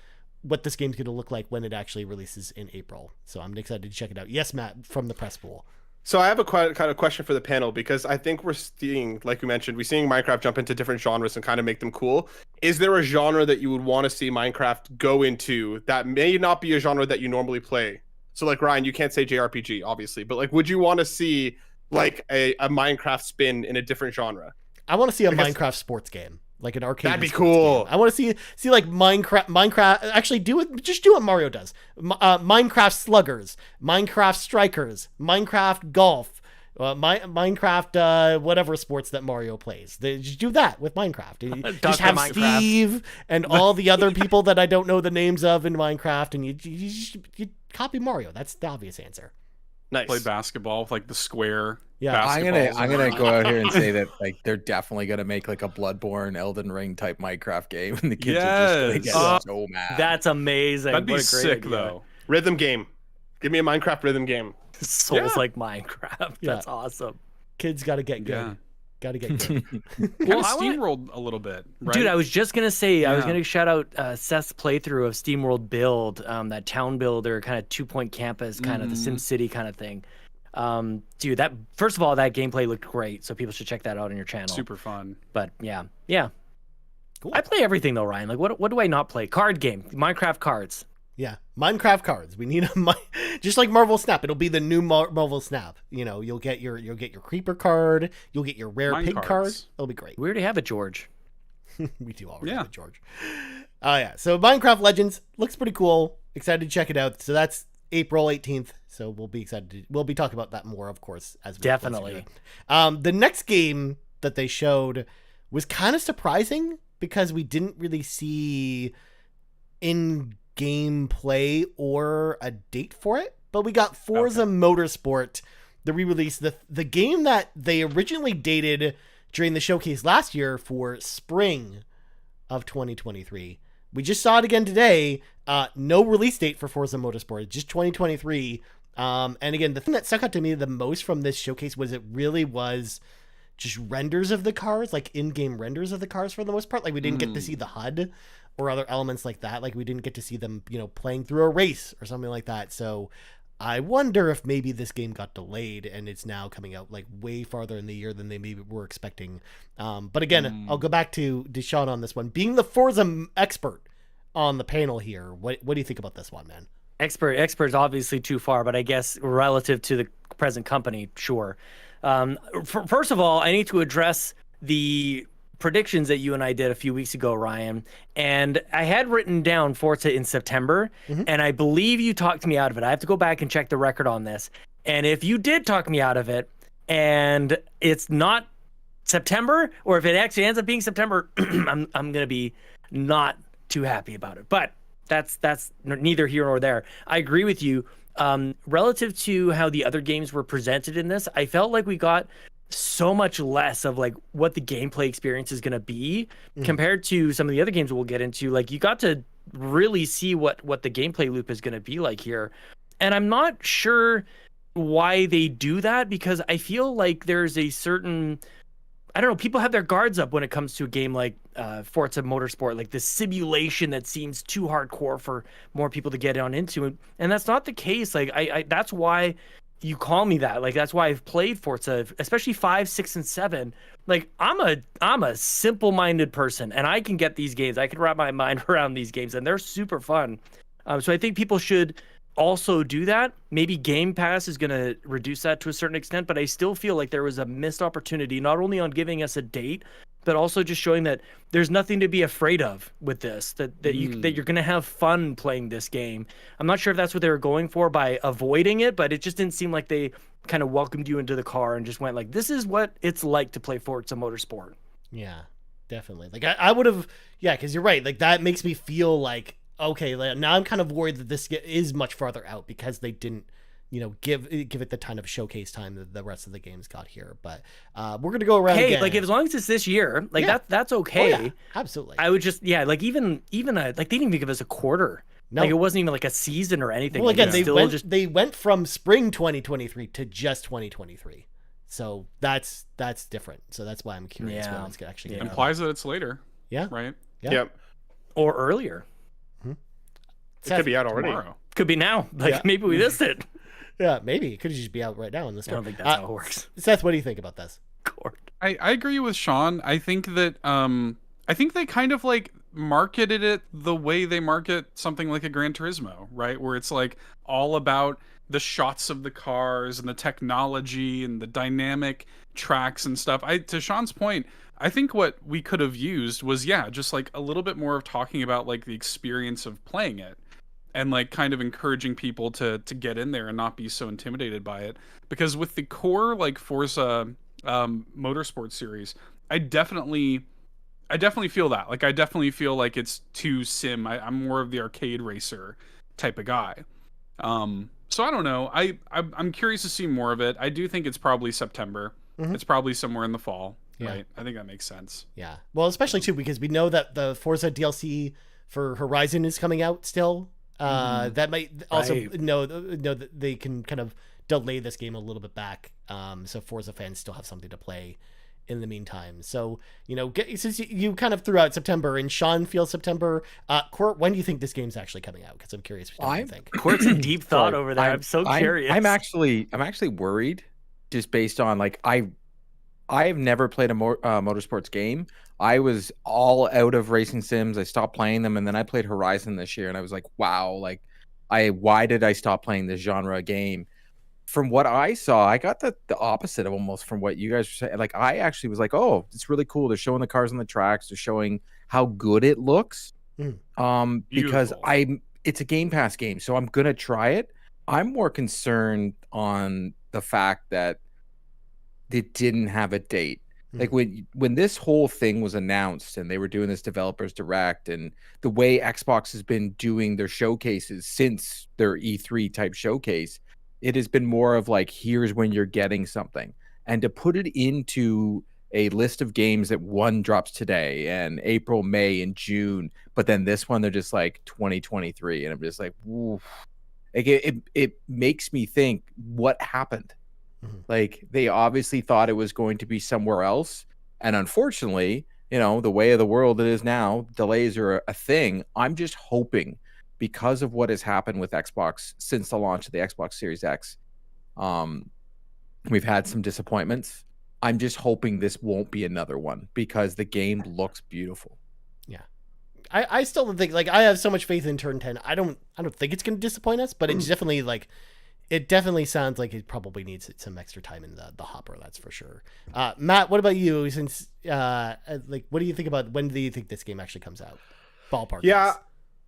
Speaker 4: what this game's going to look like when it actually releases in April. So I'm excited to check it out. Yes, Matt, from the press pool.
Speaker 1: So I have a kind of question for the panel, because I think we're seeing, like we mentioned, we're seeing Minecraft jump into different genres and kind of make them cool. Is there a genre that you would want to see Minecraft go into that may not be a genre that you normally play? So like, Ryan, you can't say JRPG, obviously, but like, would you want to see like a Minecraft spin in a different genre?
Speaker 4: I want to see a Minecraft sports game. Like an arcade.
Speaker 1: That'd be cool.
Speaker 4: Game. I want to see like Minecraft actually do what Mario does. Minecraft Sluggers, Minecraft Strikers, Minecraft Golf, Minecraft whatever sports that Mario plays. They just do that with Minecraft. Just have Minecraft. Steve and all the other people that I don't know the names of in Minecraft, and you copy Mario. That's the obvious answer.
Speaker 1: Nice.
Speaker 2: Play basketball with like the square.
Speaker 4: Yeah,
Speaker 14: I'm gonna go out here and say that like they're definitely gonna make like a Bloodborne, Elden Ring type Minecraft game, and the kids are just gonna get so mad.
Speaker 5: That's amazing.
Speaker 2: That'd be
Speaker 5: what a great
Speaker 2: sick
Speaker 5: idea.
Speaker 2: though.
Speaker 1: Rhythm game. Give me a Minecraft rhythm game.
Speaker 5: Souls like Minecraft. That's awesome.
Speaker 4: Kids got to get good.
Speaker 2: Yeah.
Speaker 4: Got to get good.
Speaker 2: Well, SteamWorld a little bit, right?
Speaker 5: Dude, I was just gonna say, I was gonna shout out Seth's playthrough of SteamWorld Build, that town builder kind of 2-point campus, kind of the Sim City kind of thing. Dude, that first of all, that gameplay looked great, so people should check that out on your channel.
Speaker 2: Super fun.
Speaker 5: But yeah.
Speaker 4: Cool.
Speaker 5: I play everything though, Ryan. Like, what do I not play? Card game, Minecraft cards.
Speaker 4: Yeah, Minecraft cards. We need just like Marvel Snap. It'll be the new Marvel Snap. You know, you'll get your creeper card. You'll get your rare pig card. It'll be great.
Speaker 5: We already have it, George.
Speaker 4: We do already have it, George. Oh yeah. So Minecraft Legends looks pretty cool. Excited to check it out. So that's April 18th. So we'll be excited. We'll be talking about that more, of course, as we
Speaker 5: definitely.
Speaker 4: The next game that they showed was kind of surprising because we didn't really see gameplay or a date for it, but we got Forza Motorsport, the re-release, the game that they originally dated during the showcase last year for spring of 2023. We just saw it again today. No release date for Forza Motorsport, just 2023. And again, the thing that stuck out to me the most from this showcase was it really was just renders of the cars, like in-game renders of the cars for the most part. Like we didn't get to see the HUD or other elements like that. Like we didn't get to see them, playing through a race or something like that. So I wonder if maybe this game got delayed and it's now coming out like way farther in the year than they maybe were expecting. But again, I'll go back to Sean on this one. Being the Forza expert on the panel here, what do you think about this one, man?
Speaker 5: Expert's obviously too far, but I guess relative to the present company, sure. First of all, I need to address the predictions that you and I did a few weeks ago, Ryan. And I had written down Forza in September, and I believe you talked me out of it. I have to go back and check the record on this. And if you did talk me out of it, and it's not September, or if it actually ends up being September, I'm gonna be not too happy about it. But that's neither here nor there. I agree with you. Relative to how the other games were presented in this, I felt like we got so much less of like what the gameplay experience is going to be compared to some of the other games we'll get into. Like you got to really see what the gameplay loop is going to be like here. And I'm not sure why they do that, because I feel like there's a certain, I don't know, people have their guards up when it comes to a game like Forza Motorsport, like the simulation that seems too hardcore for more people to get on into. And that's not the case. Like I that's why you call me that. Like that's why I've played Forza, especially 5, 6, and 7. Like I'm a simple-minded person, and I can get these games. I can wrap my mind around these games, and they're super fun. So I think people should also do that. Maybe Game Pass is going to reduce that to a certain extent, but I still feel like there was a missed opportunity, not only on giving us a date, but also just showing that there's nothing to be afraid of with this, that you're going to have fun playing this game. I'm not sure if that's what they were going for by avoiding it, but it just didn't seem like they kind of welcomed you into the car and just went like, this is what it's like to play Forza Motorsport.
Speaker 4: Yeah, definitely. Like I would have, because you're right. Like that makes me feel like, okay, now I'm kind of worried that this is much farther out because they didn't, give it the kind of showcase time that the rest of the games got here. But we're gonna go around.
Speaker 5: Hey, like as long as it's this year, like that's okay.
Speaker 4: Oh, yeah, absolutely.
Speaker 5: I would just like even like they didn't even give us a quarter. No. Like it wasn't even like a season or anything.
Speaker 4: Well, again, they went from spring 2023 to just 2023. So that's different. So that's why I'm curious when it's actually
Speaker 2: implies that it's later.
Speaker 4: Yeah.
Speaker 2: Right.
Speaker 4: Yeah.
Speaker 1: Yep.
Speaker 5: Or earlier.
Speaker 1: could be out already.
Speaker 2: Tomorrow.
Speaker 5: Could be now. Like maybe we missed it.
Speaker 4: Yeah, maybe it could just be out right now in the store.
Speaker 5: I don't think that's how it works.
Speaker 4: Seth, what do you think about this?
Speaker 2: I agree with Sean. I think that I think they kind of like marketed it the way they market something like a Gran Turismo, right? Where it's like all about the shots of the cars and the technology and the dynamic tracks and stuff. To Sean's point, I think what we could have used was just like a little bit more of talking about like the experience of playing it and like kind of encouraging people to get in there and not be so intimidated by it. Because with the core like Forza Motorsport series, I definitely feel that. Like I definitely feel like it's too sim. I'm more of the arcade racer type of guy. So I don't know. I'm curious to see more of it. I do think it's probably September.
Speaker 4: Mhm.
Speaker 2: It's probably somewhere in the fall,
Speaker 4: Yeah.
Speaker 2: right? I think that makes sense.
Speaker 4: Yeah. Well, especially too because we know that the Forza DLC for Horizon is coming out still. That might also know that they can kind of delay this game a little bit back, so Forza fans still have something to play in the meantime. So since you kind of threw out September and Sean feels September, Court, when do you think this game's actually coming out? Because I'm curious what you think.
Speaker 5: Court's in deep thought over there. I'm so curious.
Speaker 14: I'm actually worried, just based on like I've never played a motorsports game. I was all out of racing sims. I stopped playing them, and then I played Horizon this year, and I was like, wow, like why did I stop playing this genre game? From what I saw, I got the opposite of almost from what you guys were saying. Like I actually was like, oh, it's really cool. They're showing the cars on the tracks. They're showing how good it looks. Because it's a Game Pass game, so I'm gonna try it. I'm more concerned on the fact that it didn't have a date. Like when this whole thing was announced and they were doing this developers direct, and the way Xbox has been doing their showcases since their E3 type showcase, it has been more of like, here's when you're getting something. And to put it into a list of games that one drops today and April, May, and June, but then this one, they're just like 2023. And I'm just like, oof. Like it makes me think, what happened? Like they obviously thought it was going to be somewhere else. And unfortunately, the way of the world it is now, delays are a thing. I'm just hoping, because of what has happened with Xbox since the launch of the Xbox Series X, we've had some disappointments. I'm just hoping this won't be another one, because the game looks beautiful.
Speaker 4: Yeah. I still don't think, like, I have so much faith in Turn 10. I don't think it's going to disappoint us, but it's definitely like, it definitely sounds like it probably needs some extra time in the hopper. That's for sure. Matt, what about you? Since what do you think about, when do you think this game actually comes out? Ballpark.
Speaker 1: Yeah.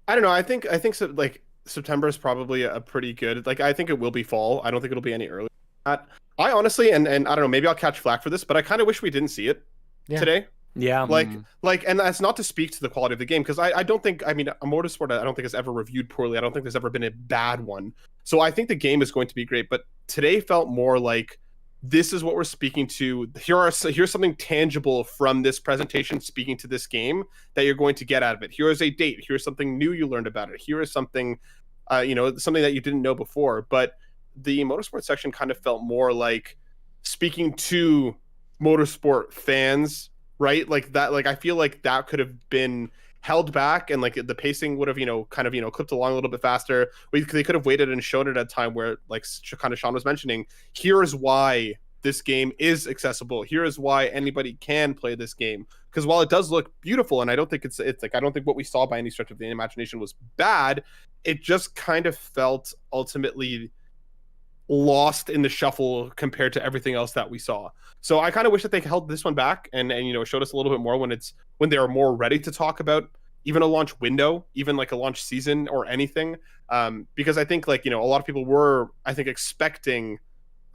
Speaker 1: I don't know. I think so, like September is probably a pretty good, like, I think it will be fall. I don't think it'll be any earlier than that. I honestly, and I don't know, maybe I'll catch flack for this, but I kind of wish we didn't see it today.
Speaker 5: Yeah.
Speaker 1: Like, and that's not to speak to the quality of the game, because I don't think, a Motorsport, I don't think has ever reviewed poorly. I don't think there's ever been a bad one. So I think the game is going to be great, but today felt more like, this is what we're speaking to. Here's something tangible from this presentation speaking to this game that you're going to get out of it. Here is a date. Here's something new you learned about it. Here is something, something that you didn't know before. But the Motorsport section kind of felt more like speaking to Motorsport fans, right? Like that, like I feel like that could have been held back, and like the pacing would have, clipped along a little bit faster. They could have waited and shown it at a time where, like kind of Sean was mentioning, here is why this game is accessible. Here is why anybody can play this game. Because while it does look beautiful, and I don't think it's like, I don't think what we saw by any stretch of the imagination was bad, it just kind of felt ultimately lost in the shuffle compared to everything else that we saw. So I kind of wish that they held this one back and showed us a little bit more when they are more ready to talk about even a launch window, even like a launch season or anything. Because I think, like, a lot of people were, I think, expecting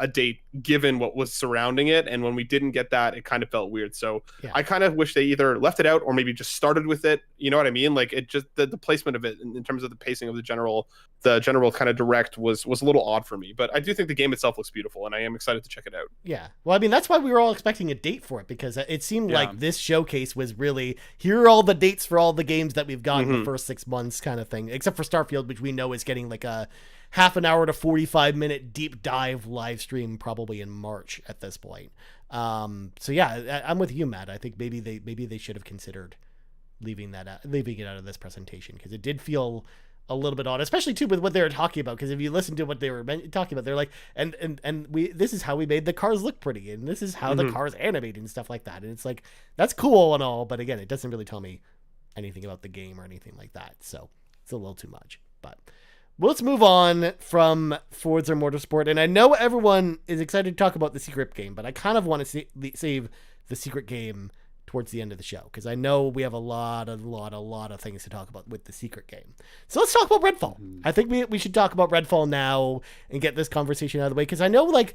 Speaker 1: a date given what was surrounding it, and when we didn't get that, it kind of felt weird. So yeah. I kind of wish they either left it out or maybe just started with it. You know what I mean? Like, it just, the placement of it in terms of the pacing of the general kind of direct was a little odd for me. But I do think the game itself looks beautiful, and I am excited to check it out.
Speaker 4: Yeah, well, that's why we were all expecting a date for it, because it seemed like this showcase was really, here are all the dates for all the games that we've gotten the first 6 months kind of thing, except for Starfield, which we know is getting like a half an hour to 45-minute deep dive live stream probably in March at this point. So yeah, I'm with you, Matt. I think maybe they should have considered leaving it out of this presentation, because it did feel a little bit odd, especially too with what they were talking about. Because if you listen to what they were talking about, they're like, and this is how we made the cars look pretty, and this is how the cars animate and stuff like that. And it's like, that's cool and all, but again, it doesn't really tell me anything about the game or anything like that. So it's a little too much. But let's move on from Forza Motorsport. And I know everyone is excited to talk about the secret game, but I kind of want to save the secret game towards the end of the show, because I know we have a lot of things to talk about with the secret game. So let's talk about Redfall. I think we should talk about Redfall now and get this conversation out of the way, because I know like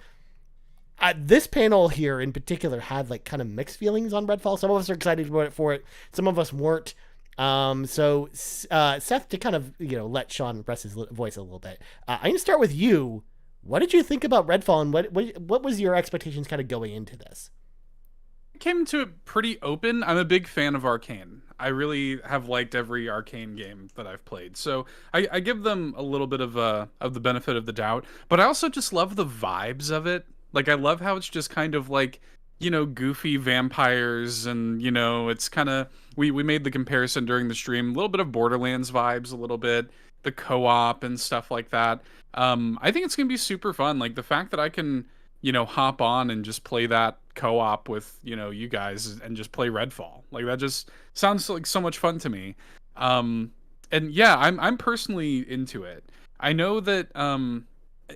Speaker 4: this panel here in particular had like kind of mixed feelings on Redfall. Some of us are excited for it. Some of us weren't. So Seth, to kind of, let Sean rest his voice a little bit. I'm going to start with you. What did you think about Redfall, and what was your expectations kind of going into this?
Speaker 2: Came to it pretty open. I'm a big fan of Arcane. I really have liked every Arcane game that I've played, so I give them a little bit of the benefit of the doubt. But I also just love the vibes of it. Like, I love how it's just kind of like, goofy vampires, and it's kind of, we made the comparison during the stream, a little bit of Borderlands vibes, a little bit the co-op and stuff like that. I think it's gonna be super fun. Like, the fact that I can hop on and just play that co-op with, you guys, and just play Redfall. Like, that just sounds like so much fun to me. And yeah, I'm personally into it. I know that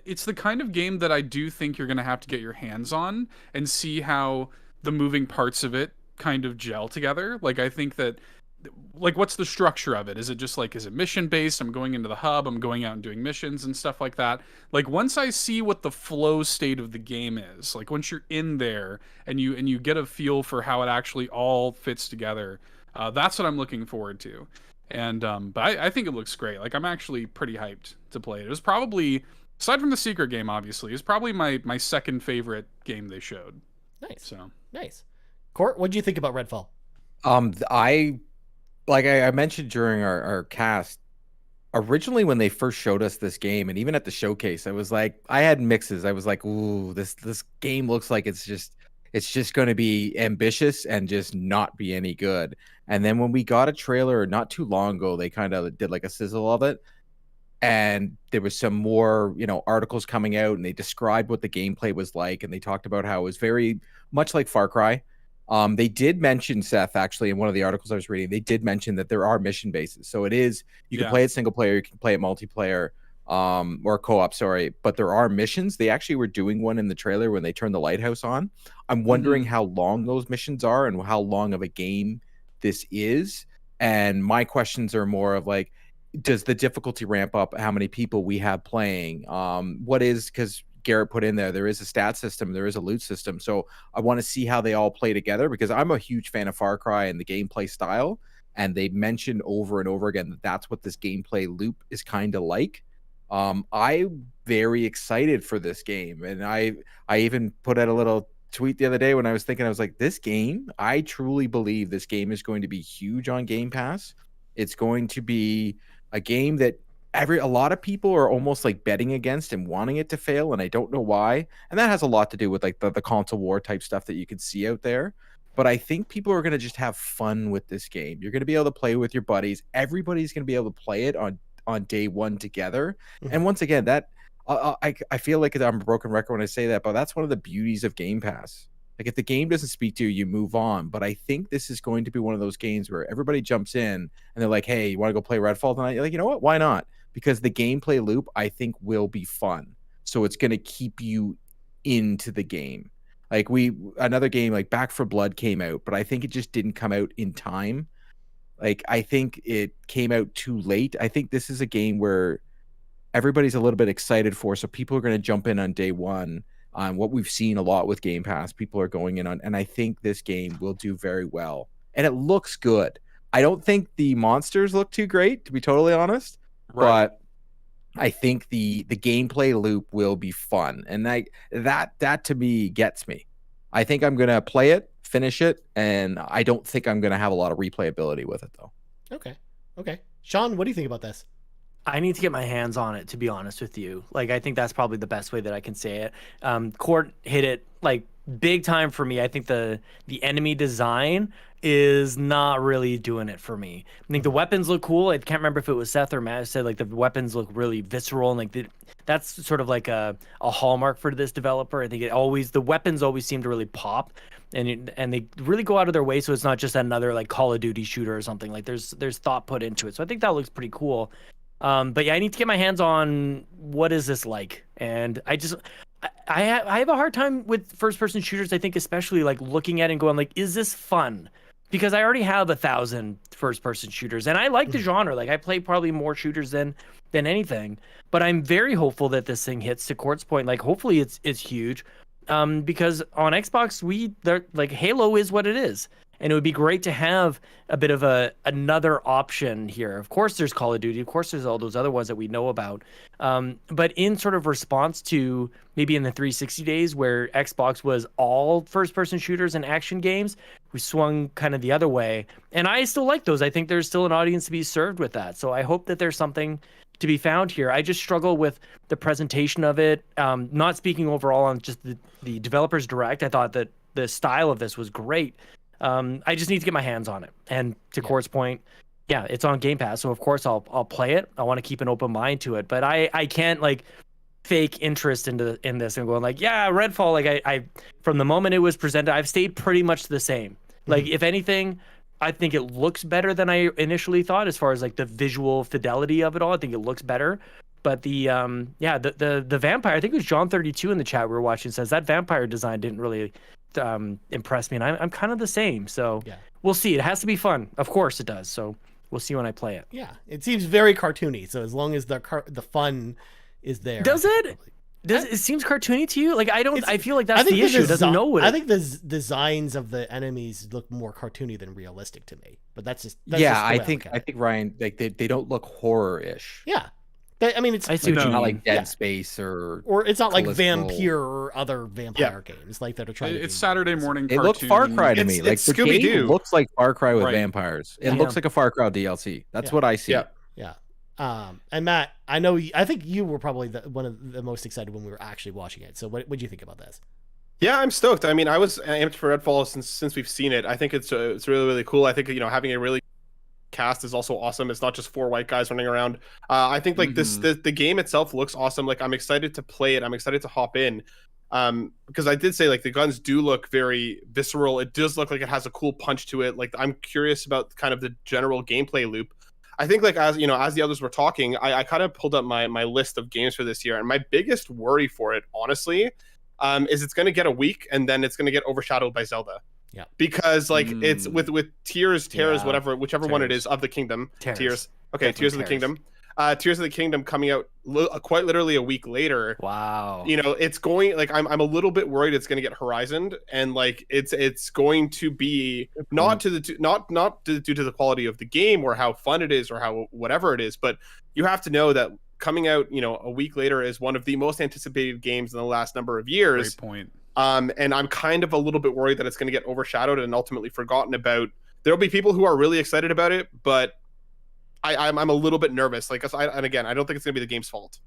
Speaker 2: it's the kind of game that I do think you're going to have to get your hands on and see how the moving parts of it kind of gel together. Like, I think that, like, what's the structure of it? Is it just like, is it mission based? I'm going into the hub, I'm going out and doing missions and stuff like that. Like, once I see what the flow state of the game is, like once you're in there and you get a feel for how it actually all fits together, that's what I'm looking forward to. And but I think it looks great. Like, I'm actually pretty hyped to play it. It was probably, aside from the secret game, obviously, it's probably my second favorite game they showed.
Speaker 4: Nice.
Speaker 2: So
Speaker 4: nice. Court, what do you think about Redfall?
Speaker 14: Like I mentioned during our cast, originally when they first showed us this game, and even at the showcase, I was like, I had mixes. I was like, ooh, this game looks like it's just going to be ambitious and just not be any good. And then when we got a trailer not too long ago, they kind of did like a sizzle of it, and there was some more, articles coming out, and they described what the gameplay was like, and they talked about how it was very much like Far Cry. They did mention, Seth, actually, in one of the articles I was reading, they did mention that there are mission bases. So it is, you can play it single player, you can play it multiplayer, or co-op, sorry, but there are missions. They actually were doing one in the trailer when they turned the lighthouse on. I'm wondering how long those missions are and how long of a game this is. And my questions are more of like, does the difficulty ramp up how many people we have playing? Because Garrett put in there is a stat system, there is a loot system. So I want to see how they all play together, because I'm a huge fan of Far Cry and the gameplay style. And they mentioned over and over again that that's what this gameplay loop is kind of like. I'm very excited for this game. And I even put out a little tweet the other day when I was thinking, I was like, this game, I truly believe this game is going to be huge on Game Pass. It's going to be a game that a lot of people are almost like betting against and wanting it to fail, and I don't know why. And that has a lot to do with like the console war type stuff that you can see out there. But I think people are going to just have fun with this game. You're going to be able to play with your buddies. Everybody's going to be able to play it on day one together. And once again, that I feel like I'm a broken record when I say that, but that's one of the beauties of Game Pass. Like, if the game doesn't speak to you, you move on. But I think this is going to be one of those games where everybody jumps in and they're like, hey, you want to go play Redfall tonight? You're like, you know what? Why not? Because the gameplay loop, I think, will be fun. So it's going to keep you into the game. Like, another game like Back 4 Blood came out, but I think it just didn't come out in time. Like, I think it came out too late. I think this is a game where everybody's a little bit excited for, so people are going to jump in on day one. On what we've seen a lot with Game Pass, people are going in on, and I think this game will do very well. And it looks good. I don't think the monsters look too great, to be totally honest. Right. But I think the gameplay loop will be fun, and that to me gets me. I think I'm gonna play it, finish it, and I don't think I'm gonna have a lot of replayability with it though.
Speaker 4: Okay. Sean, what do you think about this?
Speaker 5: I need to get my hands on it, to be honest with you. Like, I think that's probably the best way that I can say it. Court hit it like big time for me. I think the enemy design is not really doing it for me. I think the weapons look cool. I can't remember if it was Seth or Matt who said like the weapons look really visceral, and like that's sort of like a hallmark for this developer. I think the weapons always seem to really pop, and they really go out of their way, so it's not just another like Call of Duty shooter or something. Like there's thought put into it. So I think that looks pretty cool. But yeah, I need to get my hands on what is this like, and I have a hard time with first-person shooters. I think especially like looking at it and going like, is this fun? Because I already have 1,000 first-person shooters, and I like the genre. Like I play probably more shooters than anything. But I'm very hopeful that this thing hits, to Court's point. Like hopefully it's huge, because on Xbox like Halo is what it is. And it would be great to have a bit of another option here. Of course, there's Call of Duty. Of course, there's all those other ones that we know about. But in sort of response to maybe in the 360 days where Xbox was all first-person shooters and action games, we swung kind of the other way. And I still like those. I think there's still an audience to be served with that. So I hope that there's something to be found here. I just struggle with the presentation of it. Not speaking overall on just the developer's direct. I thought that the style of this was great. I just need to get my hands on it. And to Court's point, yeah, it's on Game Pass, so of course I'll play it. I want to keep an open mind to it, but I can't like fake interest in this and going like, yeah, Redfall. Like I from the moment it was presented, I've stayed pretty much the same. Like if anything, I think it looks better than I initially thought as far as like the visual fidelity of it all. I think it looks better. But the vampire, I think it was John32 in the chat we were watching, says that vampire design didn't really impress me, and I'm kind of the same. So we'll see. It has to be fun. Of course it does. So we'll see when I play it.
Speaker 4: Yeah, it seems very cartoony. So as long as the fun is there.
Speaker 5: Does it? It seems cartoony to you? Like I feel like that's the issue. It doesn't know what
Speaker 4: I think the designs of the enemies look more cartoony than realistic to me. But that's just
Speaker 14: I think Ryan, like they don't look horror-ish.
Speaker 4: Yeah. I mean, it's
Speaker 14: not like Dead Space or
Speaker 4: it's not like Vampire or other vampire games like that are trying.
Speaker 2: It's Saturday morning.
Speaker 14: It looks Far Cry to me. Like the game looks like Far Cry with vampires. It looks like a Far Cry DLC. That's what I see.
Speaker 4: Yeah. And Matt, I think you were probably one of the most excited when we were actually watching it. So what do you think about this?
Speaker 1: Yeah, I'm stoked. I mean, I was amped for Redfall since we've seen it. I think it's really, really cool. I think having a really cast is also awesome. It's not just 4 white guys running around. I think like the game itself looks awesome. Like I'm excited to play it. I'm excited to hop in, because I did say like the guns do look very visceral. It does look like it has a cool punch to it. Like I'm curious about kind of the general gameplay loop. I think like as the others were talking, I kind of pulled up my list of games for this year, and my biggest worry for it, honestly, is it's going to get a week and then it's going to get overshadowed by Zelda.
Speaker 4: Yeah,
Speaker 1: because like it's with Tears, whichever one it is of the Kingdom. Tears. Okay, Definitely Tears of the Kingdom. Tears of the Kingdom coming out quite literally a week later.
Speaker 5: Wow.
Speaker 1: It's going like I'm a little bit worried it's going to get Horizoned, and like it's going to be not due to the quality of the game or how fun it is or how whatever it is, but you have to know that coming out a week later is one of the most anticipated games in the last number of years.
Speaker 2: Great point.
Speaker 1: And I'm kind of a little bit worried that it's going to get overshadowed and ultimately forgotten about. There'll be people who are really excited about it, but I'm a little bit nervous. Like, and again, I don't think it's going to be the game's fault.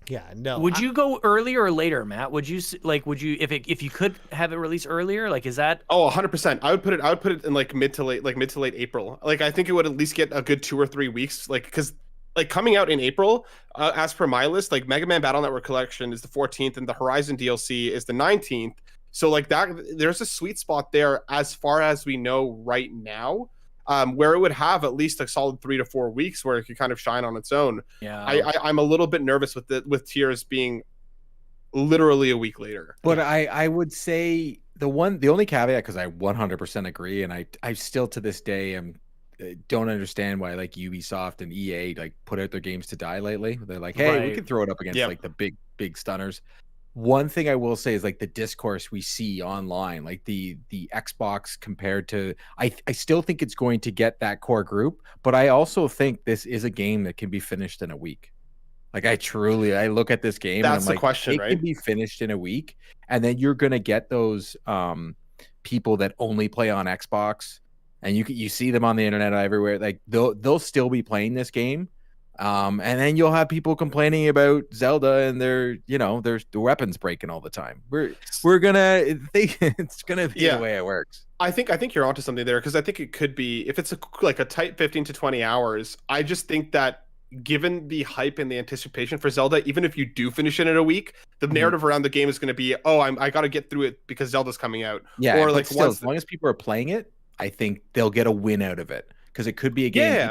Speaker 4: Yeah, no.
Speaker 5: Would you go earlier or later, Matt? Would you if you could have it released earlier? Like, is that?
Speaker 1: Oh, 100%. I would put it in like mid to late April. Like, I think it would at least get a good 2 or 3 weeks. Like, because like coming out in April, as per my list, like Mega Man Battle Network Collection is the 14th and the Horizon DLC is the 19th. So like that, there's a sweet spot there as far as we know right now, where it would have at least a solid 3 to 4 weeks where it could kind of shine on its own.
Speaker 5: Yeah,
Speaker 1: I'm a little bit nervous with Tears being literally a week later.
Speaker 14: But I would say the only caveat, because I 100% agree, and I still to this day don't understand why like Ubisoft and EA like put out their games to die lately. They're like, hey, we can throw it up against like the big stunners. One thing I will say is like the discourse we see online, like the Xbox compared to, I still think it's going to get that core group, but I also think this is a game that can be finished in a week. Like I look at this game
Speaker 1: and
Speaker 14: I'm
Speaker 1: the
Speaker 14: like,
Speaker 1: question,
Speaker 14: it can be finished in a week, and then you're gonna get those people that only play on Xbox. And you see them on the internet everywhere. Like they'll still be playing this game, And then you'll have people complaining about Zelda and their weapons breaking all the time. We're gonna think it's gonna be the way it works.
Speaker 1: I think you're onto something there, because I think it could be, if it's a tight 15 to 20 hours. I just think that given the hype and the anticipation for Zelda, even if you do finish it in a week, the narrative around the game is going to be, I got to get through it because Zelda's coming out.
Speaker 14: Yeah, or like still, as long as people are playing it, I think they'll get a win out of it, because it could be a game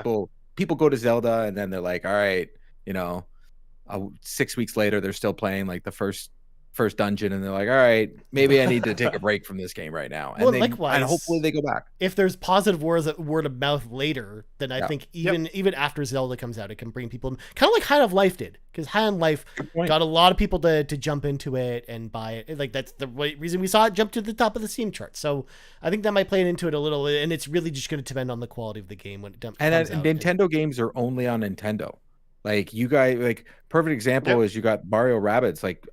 Speaker 14: people go to Zelda and then they're like, all right, 6 weeks later they're still playing like the first dungeon, and they're like, all right, maybe I need to take a break from this game right now. And
Speaker 4: likewise,
Speaker 14: and hopefully they go back.
Speaker 4: If there's positive word of mouth later, then I think even after Zelda comes out, it can bring people, kind of like High on Life did, because High on Life got a lot of people to jump into it and buy it. Like, that's the reason we saw it jump to the top of the Steam chart. So I think that might play into it a little, and it's really just going to depend on the quality of the game when it comes out.
Speaker 14: Nintendo games are only on Nintendo. Like, you guys, like, perfect example is you got Mario Rabbids. Like,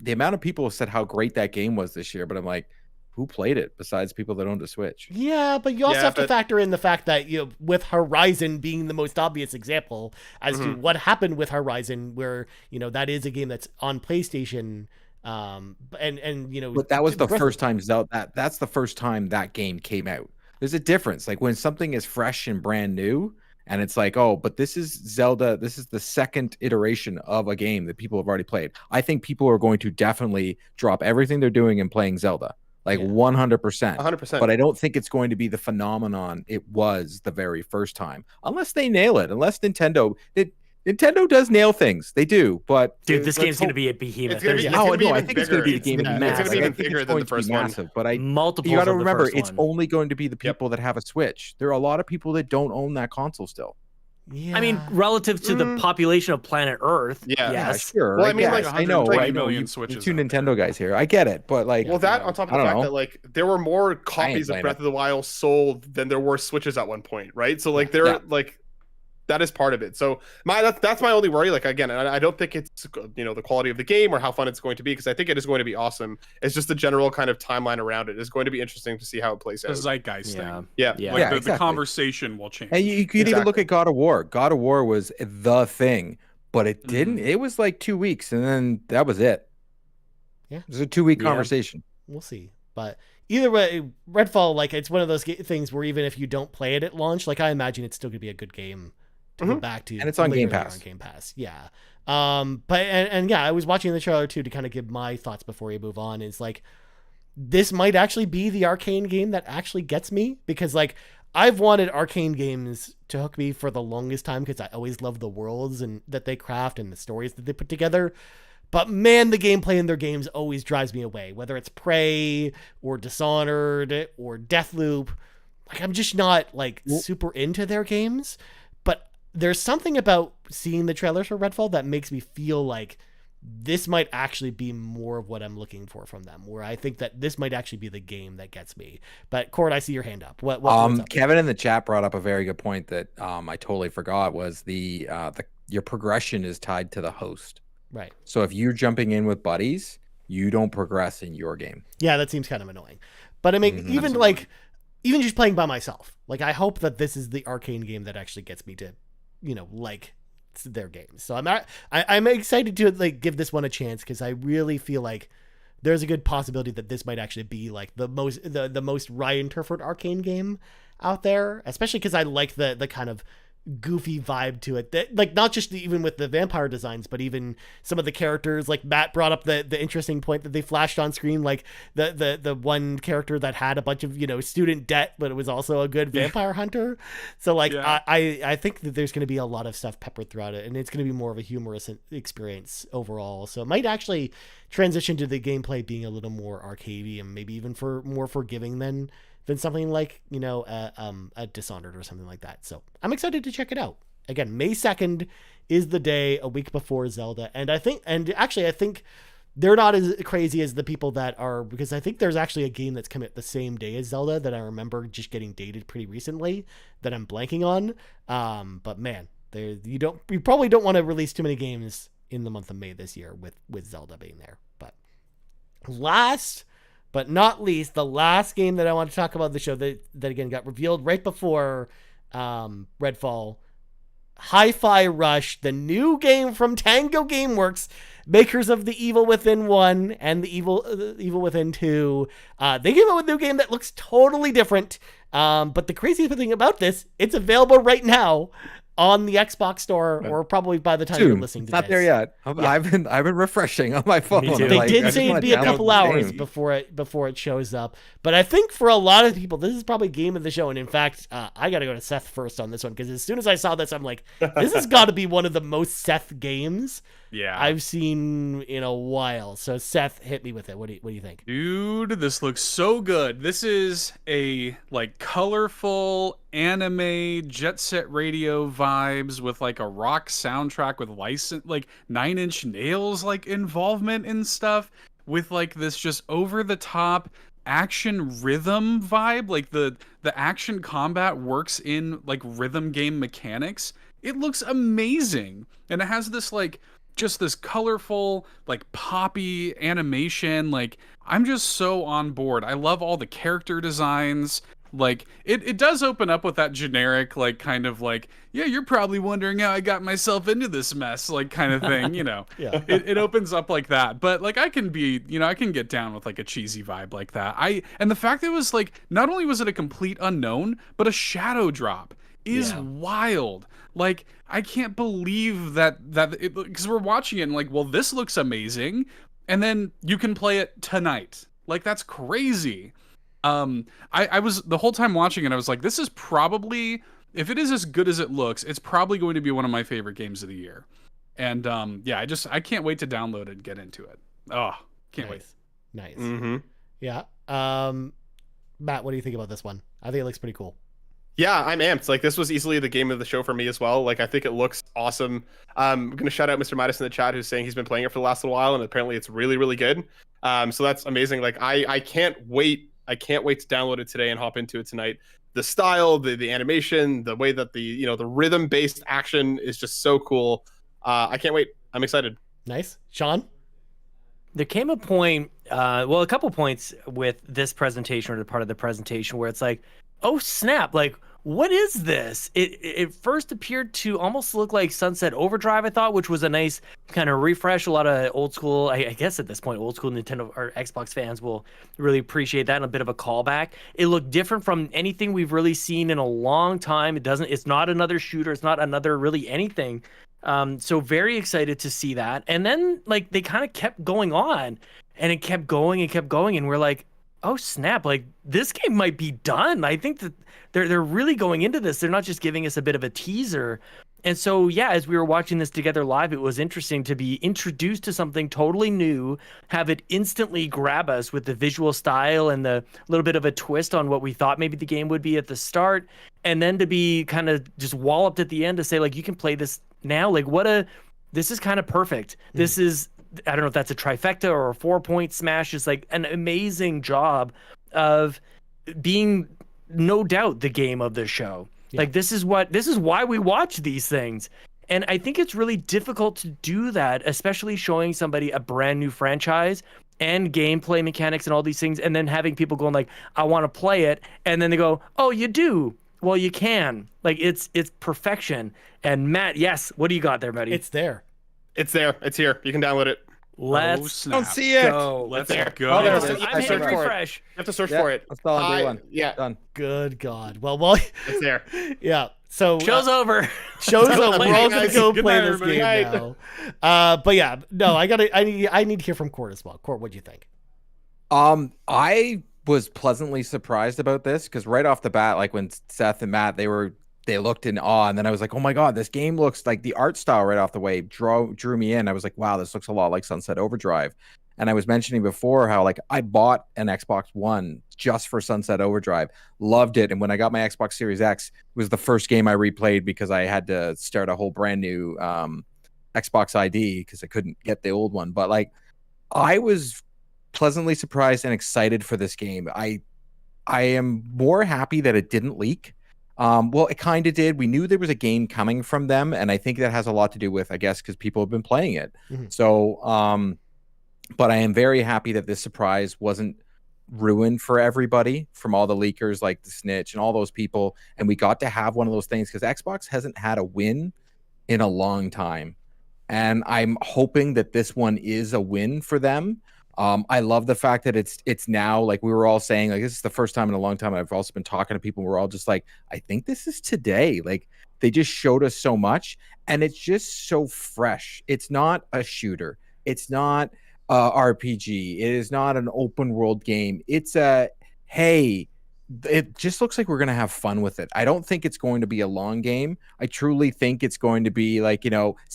Speaker 14: the amount of people have said how great that game was this year, but I'm like, who played it besides people that owned a Switch?
Speaker 4: Yeah, but you also have to factor in the fact that, with Horizon being the most obvious example as to what happened with Horizon, where, that is a game that's on PlayStation, and
Speaker 14: but that was the first time that's the first time that game came out. There's a difference. Like, when something is fresh and brand new, and it's like, oh, but this is Zelda. This is the second iteration of a game that people have already played. I think people are going to definitely drop everything they're doing and playing Zelda, like 100%.
Speaker 1: 100%.
Speaker 14: But I don't think it's going to be the phenomenon it was the very first time, unless they nail it. Unless Nintendo does nail things. They do, but
Speaker 5: dude, this game's going to be a behemoth.
Speaker 14: I think it's going to be the game.
Speaker 1: It's going to be even bigger than the first one.
Speaker 14: But you got to remember, it's only going to be the people that have a Switch. There are a lot of people that don't own that console still.
Speaker 4: Yeah.
Speaker 5: I mean, relative to the population of planet Earth, yes.
Speaker 14: Sure.
Speaker 1: Well, I mean,
Speaker 14: like, I know,
Speaker 2: million Switches.
Speaker 14: Two Nintendo guys here. I get it, but like,
Speaker 1: on top of the fact that like there were more copies of Breath of the Wild sold than there were Switches at one point, right? So like like. That is part of it. So that's my only worry. Like, again, I don't think it's the quality of the game or how fun it's going to be, because I think it is going to be awesome. It's just the general kind of timeline around it is going to be interesting to see how it plays out.
Speaker 2: The zeitgeist thing.
Speaker 1: Yeah.
Speaker 2: Like the conversation will change.
Speaker 14: And you could even look at God of War. God of War was the thing, but it didn't. It was like 2 weeks, and then that was it.
Speaker 4: Yeah,
Speaker 14: it was a 2 week conversation.
Speaker 4: We'll see, but. Either way, Redfall, like, it's one of those things where even if you don't play it at launch, like, I imagine it's still gonna be a good game to go back to,
Speaker 14: and it's on Game Pass.
Speaker 4: Yeah. But I was watching the trailer too to kind of give my thoughts before we move on. Is like, this might actually be the Arcane game that actually gets me, because like I've wanted Arcane games to hook me for the longest time, because I always love the worlds and that they craft and the stories that they put together. But man, the gameplay in their games always drives me away, whether it's Prey or Dishonored or Deathloop. Like, I'm just not like super into their games, but there's something about seeing the trailers for Redfall that makes me feel like this might actually be more of what I'm looking for from them, where I think that this might actually be the game that gets me. But Cord, I see your hand up. What's up?
Speaker 14: Kevin in the chat brought up a very good point that I totally forgot, was your progression is tied to the host.
Speaker 4: Right.
Speaker 14: So if you're jumping in with buddies, you don't progress in your game.
Speaker 4: Yeah, that seems kind of annoying. But I mean, even just playing by myself, like, I hope that this is the Arcane game that actually gets me to, like their games. So I'm excited to like give this one a chance, because I really feel like there's a good possibility that this might actually be like the most Ryan Turford Arcane game out there, especially because I like the kind of goofy vibe to it, that like not just even with the vampire designs, but even some of the characters. Like Matt brought up the interesting point that they flashed on screen, like the one character that had a bunch of student debt, but it was also a good vampire hunter. So like I think that there's going to be a lot of stuff peppered throughout it, and it's going to be more of a humorous experience overall. So it might actually transition to the gameplay being a little more arcadey and maybe even more forgiving than something like, a Dishonored or something like that. So I'm excited to check it out. Again, May 2nd is the day, a week before Zelda. And I think they're not as crazy as the people that are, because I think there's actually a game that's come out the same day as Zelda that I remember just getting dated pretty recently that I'm blanking on. But man, you probably don't want to release too many games in the month of May this year with Zelda being there. But last but not least, the last game that I want to talk about the show that again got revealed right before Redfall, Hi-Fi Rush, the new game from Tango Gameworks, makers of the Evil Within 1 and the Evil Within 2. They came out with a new game that looks totally different. But the crazy thing about this, it's available right now on the Xbox store, or probably by the time you're listening to
Speaker 14: not
Speaker 4: this.
Speaker 14: there yet. I've been refreshing on my phone.
Speaker 4: They did say it'd be a couple hours before it shows up. But I think for a lot of people, this is probably game of the show. And in fact, I got to go to Seth first on this one, because as soon as I saw this, I'm like, this has got to be one of the most Seth games I've seen in a while. So Seth, hit me with it. What do you think?
Speaker 2: Dude, this looks so good. This is a like colorful anime Jet Set Radio vibes with like a rock soundtrack with like 9 Inch Nails like involvement and stuff, with like this just over the top action rhythm vibe. Like the action combat works in like rhythm game mechanics. It looks amazing, and it has this like just this colorful like poppy animation. Like, I'm just so on board. I love all the character designs. Like, it does open up with that generic like kind of like, yeah, you're probably wondering how I got myself into this mess, like kind of thing, you know.
Speaker 4: Yeah.
Speaker 2: It opens up like that. But like, I can get down with like a cheesy vibe like that. And the fact that it was like, not only was it a complete unknown, but a shadow drop is wild. Like, I can't believe that it, because we're watching it and like, well, this looks amazing, and then you can play it tonight. Like, that's crazy. I was the whole time watching it, I was like, this is probably, if it is as good as it looks, it's probably going to be one of my favorite games of the year. And yeah, I can't wait to download it and get into it. Oh, can't wait.
Speaker 4: Nice.
Speaker 1: Mm-hmm.
Speaker 4: Yeah. Matt, what do you think about this one? I think it looks pretty cool.
Speaker 1: Yeah, I'm amped. Like, this was easily the game of the show for me as well. Like, I think it looks awesome. I'm going to shout out Mr. Midas in the chat, who's saying he's been playing it for the last little while, and apparently it's really, really good. So that's amazing. Like, I can't wait. I can't wait to download it today and hop into it tonight. The style, the animation, the way that the rhythm-based action is just so cool. I can't wait. I'm excited.
Speaker 4: Nice. Sean?
Speaker 5: There came a point, a couple points with this presentation, or the part of the presentation, where it's like, oh snap, like, what is this? It first appeared to almost look like Sunset Overdrive, I thought, which was a nice kind of refresh. A lot of old school, I guess at this point, old school Nintendo or Xbox fans will really appreciate that, and a bit of a callback. It looked different from anything we've really seen in a long time. It's not another shooter. It's not another really anything. So very excited to see that. And then like they kind of kept going on, and it kept going and kept going, and we're like, oh snap, like this game might be done. I think that they're really going into this. They're not just giving us a bit of a teaser. And so yeah, as we were watching this together live, it was interesting to be introduced to something totally new, have it instantly grab us with the visual style and the little bit of a twist on what we thought maybe the game would be at the start, and then to be kind of just walloped at the end to say like, you can play this now. Like, this is kind of perfect. This is, I don't know if that's a trifecta or a 4-point smash. It's like an amazing job of being, no doubt, the game of the show. Yeah. Like, this is why we watch these things. And I think it's really difficult to do that, especially showing somebody a brand new franchise and gameplay mechanics and all these things, and then having people going like, I want to play it. And then they go, oh, you do? Well, you can. Like, it's perfection. And Matt, yes, what do you got there, buddy?
Speaker 4: It's there.
Speaker 1: It's there. It's here. You can download it.
Speaker 5: Let's
Speaker 2: don't
Speaker 14: see it.
Speaker 5: go.
Speaker 2: Let's
Speaker 1: go.
Speaker 2: Oh,
Speaker 1: there
Speaker 5: it is. I'm hitting refresh.
Speaker 1: You have to search for it.
Speaker 14: That's all on day one.
Speaker 1: Yeah.
Speaker 14: Done.
Speaker 4: Good God. Well,
Speaker 1: it's there.
Speaker 4: Yeah. So
Speaker 5: show's over.
Speaker 4: Show's over. We're all gonna go
Speaker 2: Good
Speaker 4: play
Speaker 2: night,
Speaker 4: this game
Speaker 2: everybody.
Speaker 4: now. But yeah, no, I need to hear from Court as well. Court, what'd you think?
Speaker 14: I was pleasantly surprised about this, because right off the bat, like when Seth and Matt, they looked in awe, and then I was like, oh my God, this game looks like, the art style right off the way drew me in. I was like, wow, this looks a lot like Sunset Overdrive. And I was mentioning before how like I bought an Xbox One just for Sunset Overdrive, loved it. And when I got my Xbox Series X, it was the first game I replayed because I had to start a whole brand new Xbox ID because I couldn't get the old one. But like, I was pleasantly surprised and excited for this game. I am more happy that it didn't leak. Well, it kind of did. We knew there was a game coming from them, and I think that has a lot to do with, I guess, because people have been playing it. Mm-hmm. So, but I am very happy that this surprise wasn't ruined for everybody, from all the leakers like the Snitch and all those people, and we got to have one of those things, because Xbox hasn't had a win in a long time. And I'm hoping that this one is a win for them. I love the fact that it's now, like we were all saying, like this is the first time in a long time. I've also been talking to people. We're all just like, I think this is today. Like they just showed us so much, and it's just so fresh. It's not a shooter. It's not a RPG. It is not an open world game. It's a, hey, it just looks like we're going to have fun with it. I don't think it's going to be a long game. I truly think it's going to be like,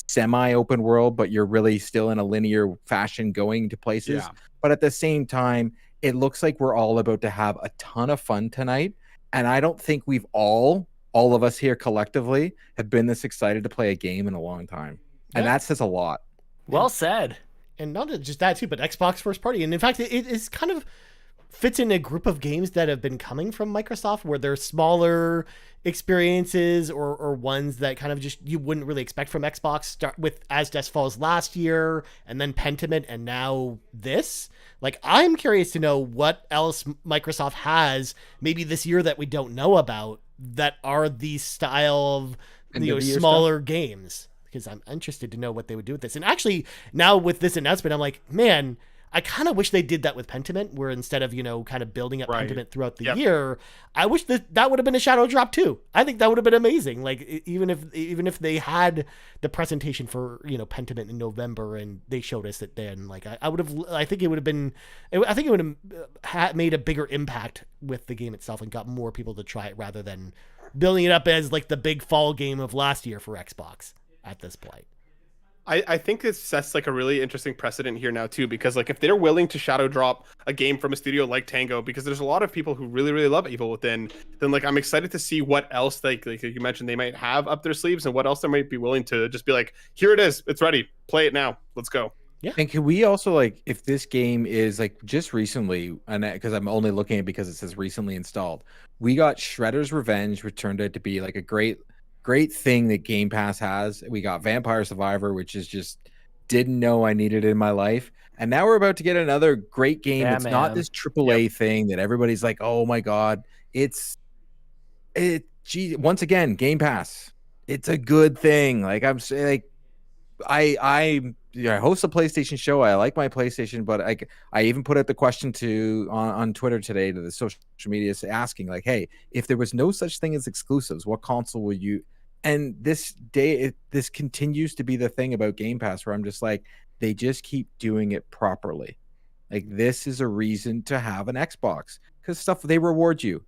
Speaker 14: semi open world, but you're really still in a linear fashion going to places. Yeah. But at the same time, it looks like we're all about to have a ton of fun tonight. And I don't think we've all of us here collectively have been this excited to play a game in a long time. Yeah. And that says a lot.
Speaker 5: Well said.
Speaker 4: And not just that too, but Xbox first party. And in fact, it is kind of fits in a group of games that have been coming from Microsoft, where they're smaller experiences or ones that kind of just you wouldn't really expect from Xbox. Start with As Dusk Falls last year, and then Pentiment, and now this. Like, I'm curious to know what else Microsoft has maybe this year that we don't know about that are these style of smaller games, because I'm interested to know what they would do with this. And actually, now with this announcement, I'm like, man, I kind of wish they did that with Pentiment, where instead of, kind of building up Pentiment throughout the year, I wish that would have been a shadow drop too. I think that would have been amazing. Like, even if they had the presentation for, Pentiment in November and they showed us it then, like, I think it would have made a bigger impact with the game itself and got more people to try it, rather than building it up as like the big fall game of last year for Xbox at this point.
Speaker 1: I think it sets like a really interesting precedent here now too, because like if they're willing to shadow drop a game from a studio like Tango, because there's a lot of people who really, really love Evil Within, then like I'm excited to see what else like you mentioned they might have up their sleeves, and what else they might be willing to just be like, here it is, it's ready, play it now, let's go.
Speaker 4: Yeah.
Speaker 14: And can we also, like, if this game is like just recently, and because I'm only looking at it because it says recently installed, we got Shredder's Revenge, which turned out to be like a great thing that Game Pass has. We got Vampire Survivor, which is just didn't know I needed it in my life. And now we're about to get another great game.
Speaker 5: Yeah,
Speaker 14: it's not this AAA thing that everybody's like, oh my God. Once again, Game Pass. It's a good thing. Like I'm saying, like I host a PlayStation show. I like my PlayStation, but I even put out the question on Twitter today to the social media asking, like, hey, if there was no such thing as exclusives, what console would you? And this continues to be the thing about Game Pass, where I'm just like, they just keep doing it properly. Like, this is a reason to have an Xbox, because they reward you.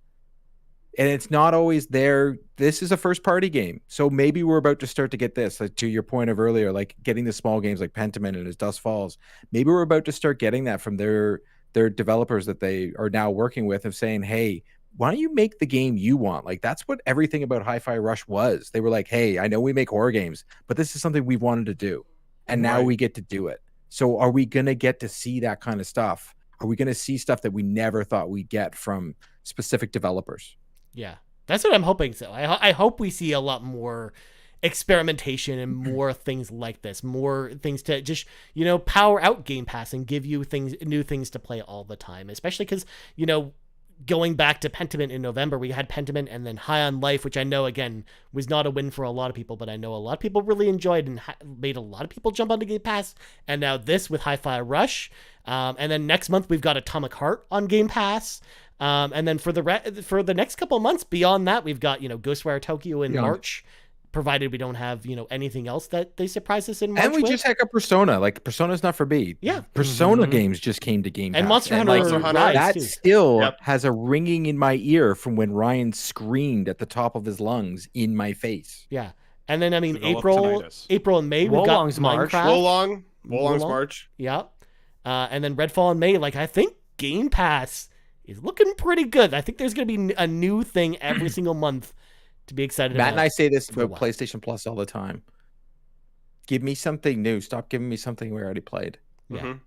Speaker 14: And it's not always there. This is a first party game. So maybe we're about to start to get this, like, to your point of earlier, like getting the small games like Pentiment and As Dusk Falls. Maybe we're about to start getting that from their developers that they are now working with, of saying, hey, why don't you make the game you want? Like, that's what everything about Hi-Fi Rush was. They were like, hey, I know we make horror games, but this is something we've wanted to do. And now we get to do it. So are we going to get to see that kind of stuff? Are we going to see stuff that we never thought we'd get from specific developers?
Speaker 4: Yeah, that's what I'm hoping. So I hope we see a lot more experimentation and more things like this, more things to just, power out Game Pass and give you new things to play all the time, especially because, going back to Pentiment in November, we had Pentiment and then High on Life, which I know, again, was not a win for a lot of people, but I know a lot of people really enjoyed and made a lot of people jump onto Game Pass. And now this with Hi-Fi Rush. And then next month, we've got Atomic Heart on Game Pass. And then for the next couple of months beyond that, we've got, Ghostwire Tokyo in March, provided we don't have, anything else that they surprise us in March.
Speaker 14: And we just had a Persona. Like, Persona's not for me.
Speaker 4: Yeah.
Speaker 14: Persona games just came to Game Pass.
Speaker 4: And Monster Hunter Rise,
Speaker 14: that
Speaker 4: too.
Speaker 14: still has a ringing in my ear from when Ryan screamed at the top of his lungs in my face.
Speaker 4: Yeah. And then, April and May, we've got Minecraft.
Speaker 1: Wolong's March.
Speaker 4: Yeah. And then Redfall in May. Like, I think Game Pass is looking pretty good. I think there's going to be a new thing every single month to be excited about.
Speaker 14: Matt and I say this about PlayStation Plus all the time. Give me something new. Stop giving me something we already played.
Speaker 4: Yeah. Mm-hmm.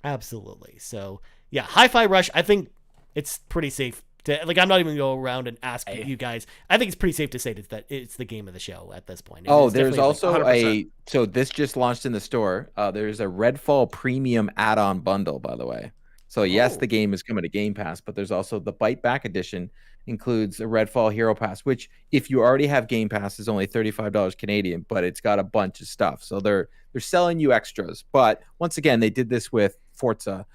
Speaker 4: Absolutely. So, yeah, Hi-Fi Rush, I think it's pretty safe to, like, I'm not even going to go around and ask you guys. I think it's pretty safe to say that it's the game of the show at this point.
Speaker 14: There's also so this just launched in the store. There's a Redfall premium add-on bundle, by the way. So yes, the game is coming to Game Pass, but there's also the Bite Back edition, includes a Redfall Hero Pass, which if you already have Game Pass is only $35 Canadian, but it's got a bunch of stuff. So they're selling you extras. But once again, they did this with Forza,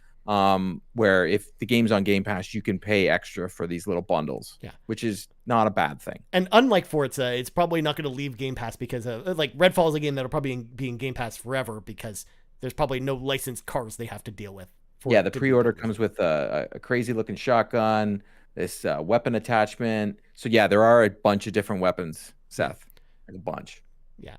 Speaker 14: where if the game's on Game Pass, you can pay extra for these little bundles, which is not a bad thing.
Speaker 4: And unlike Forza, it's probably not going to leave Game Pass because like Redfall is a game that'll probably be in Game Pass forever because there's probably no licensed cars they have to deal with.
Speaker 14: The pre-order comes with a crazy looking shotgun, this weapon attachment. So yeah, there are a bunch of different weapons, Seth. There's a bunch.
Speaker 4: Yeah,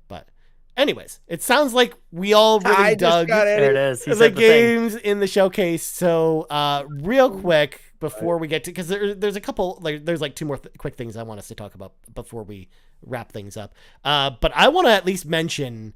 Speaker 4: but anyways, it sounds like we all really dug
Speaker 5: there it is.
Speaker 4: the games in the showcase. So real quick before we get to, because there's a couple, there's two more quick things I want us to talk about before we wrap things up. But I want to at least mention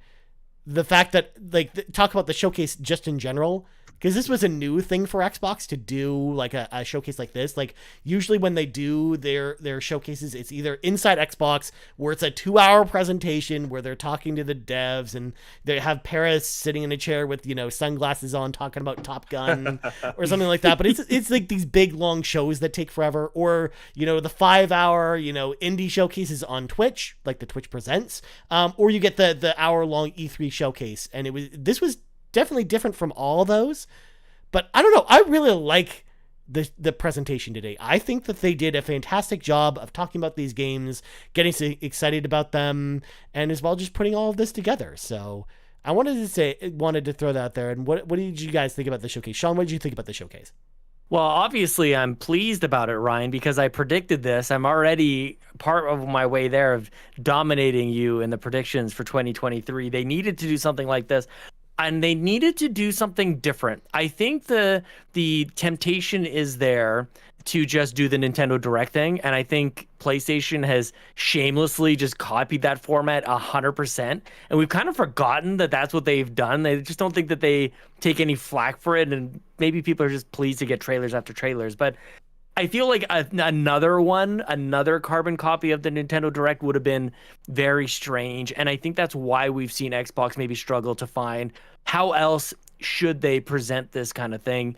Speaker 4: the fact that talk about the showcase just in general. Because this was a new thing for Xbox to do, like a showcase like this. Like usually when they do their showcases, it's either inside Xbox where it's a 2-hour presentation where they're talking to the devs and they have Paris sitting in a chair with sunglasses on talking about Top Gun or something like that. But it's like these big long shows that take forever, or the 5-hour indie showcases on Twitch, like the Twitch Presents, or you get the hour-long E3 showcase. And this was definitely different from all those, but I don't know. I really like the presentation today. I think that they did a fantastic job of talking about these games, getting excited about them, and as well just putting all of this together. So I wanted to throw that out there. And what did you guys think about the showcase? Sean, what did you think about the showcase?
Speaker 5: Well, obviously, I'm pleased about it, Ryan, because I predicted this. I'm already part of my way there of dominating you in the predictions for 2023. They needed to do something like this. And they needed to do something different. I think the temptation is there to just do the Nintendo Direct thing, and I think PlayStation has shamelessly just copied that format 100%. And we've kind of forgotten that that's what they've done. They just don't think that they take any flack for it, and maybe people are just pleased to get trailers after trailers. But I feel like another carbon copy of the Nintendo Direct would have been very strange. And I think that's why we've seen Xbox maybe struggle to find how else should they present this kind of thing.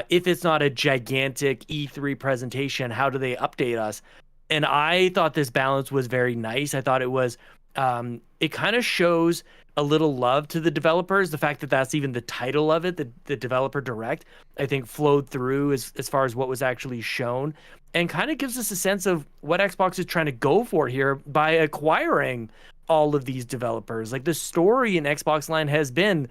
Speaker 5: If it's not a gigantic E3 presentation, how do they update us? And I thought this balance was very nice. I thought it was, it kind of shows a little love to the developers. The fact that that's even the title of it, the Developer Direct, I think flowed through as far as what was actually shown, and kind of gives us a sense of what Xbox is trying to go for here by acquiring all of these developers. Like the story in Xbox Line has been,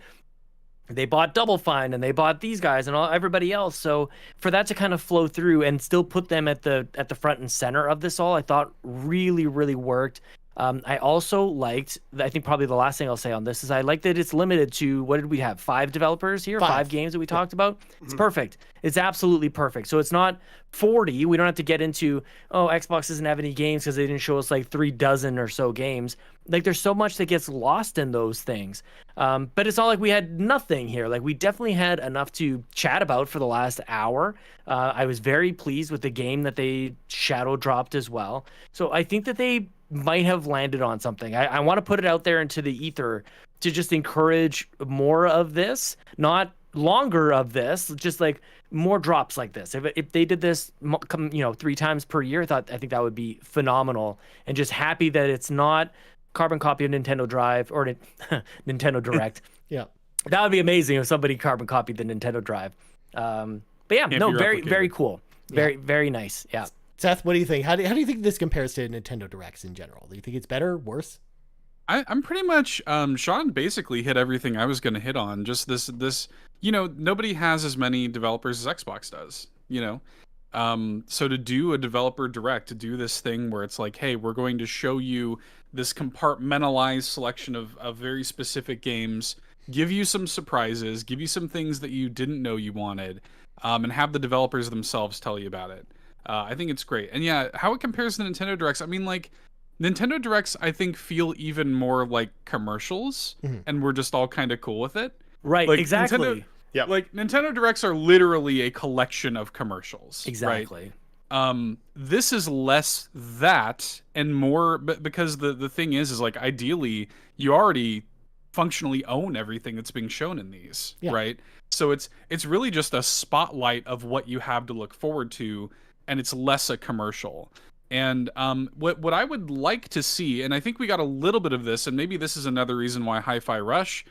Speaker 5: they bought Double Fine and they bought these guys and everybody else. So for that to kind of flow through and still put them at the front and center of this all, I thought really, really worked. I also liked, I think probably the last thing I'll say on this is I like that it's limited to, what did we have? 5 developers here? 5 games that we talked about? It's perfect. It's absolutely perfect. So it's not 40. We don't have to get into, Xbox doesn't have any games because they didn't show us 36 or so games. There's so much that gets lost in those things. But it's not like we had nothing here. We definitely had enough to chat about for the last hour. I was very pleased with the game that they shadow dropped as well. So I think that they might have landed on something. I want to put it out there into the ether to just encourage more of this, not longer of this, just more drops like this. If they did this 3 times per year, I think that would be phenomenal. And just happy that it's not carbon copy of Nintendo Drive or Nintendo Direct.
Speaker 4: Yeah,
Speaker 5: that would be amazing if somebody carbon copied the Nintendo Drive. But yeah, very cool. Very nice. Yeah.
Speaker 4: Seth, what do you think? How do you think this compares to Nintendo Directs in general? Do you think it's better, worse?
Speaker 2: I'm pretty much, Sean basically hit everything I was going to hit on. Just this, nobody has as many developers as Xbox does, so to do a developer direct, to do this thing where it's hey, we're going to show you this compartmentalized selection of very specific games, give you some surprises, give you some things that you didn't know you wanted, and have the developers themselves tell you about it. I think it's great. And yeah, how it compares to Nintendo Directs, I mean, Nintendo Directs, I think, feel even more like commercials, and we're just all kind of cool with it.
Speaker 5: Right, exactly.
Speaker 2: Nintendo Directs are literally a collection of commercials.
Speaker 5: Exactly.
Speaker 2: Right? This is less that and more, because the thing is ideally, you already functionally own everything that's being shown in these, right? So it's really just a spotlight of what you have to look forward to, and it's less a commercial. And what I would like to see, and I think we got a little bit of this, and maybe this is another reason why Hi-Fi Rush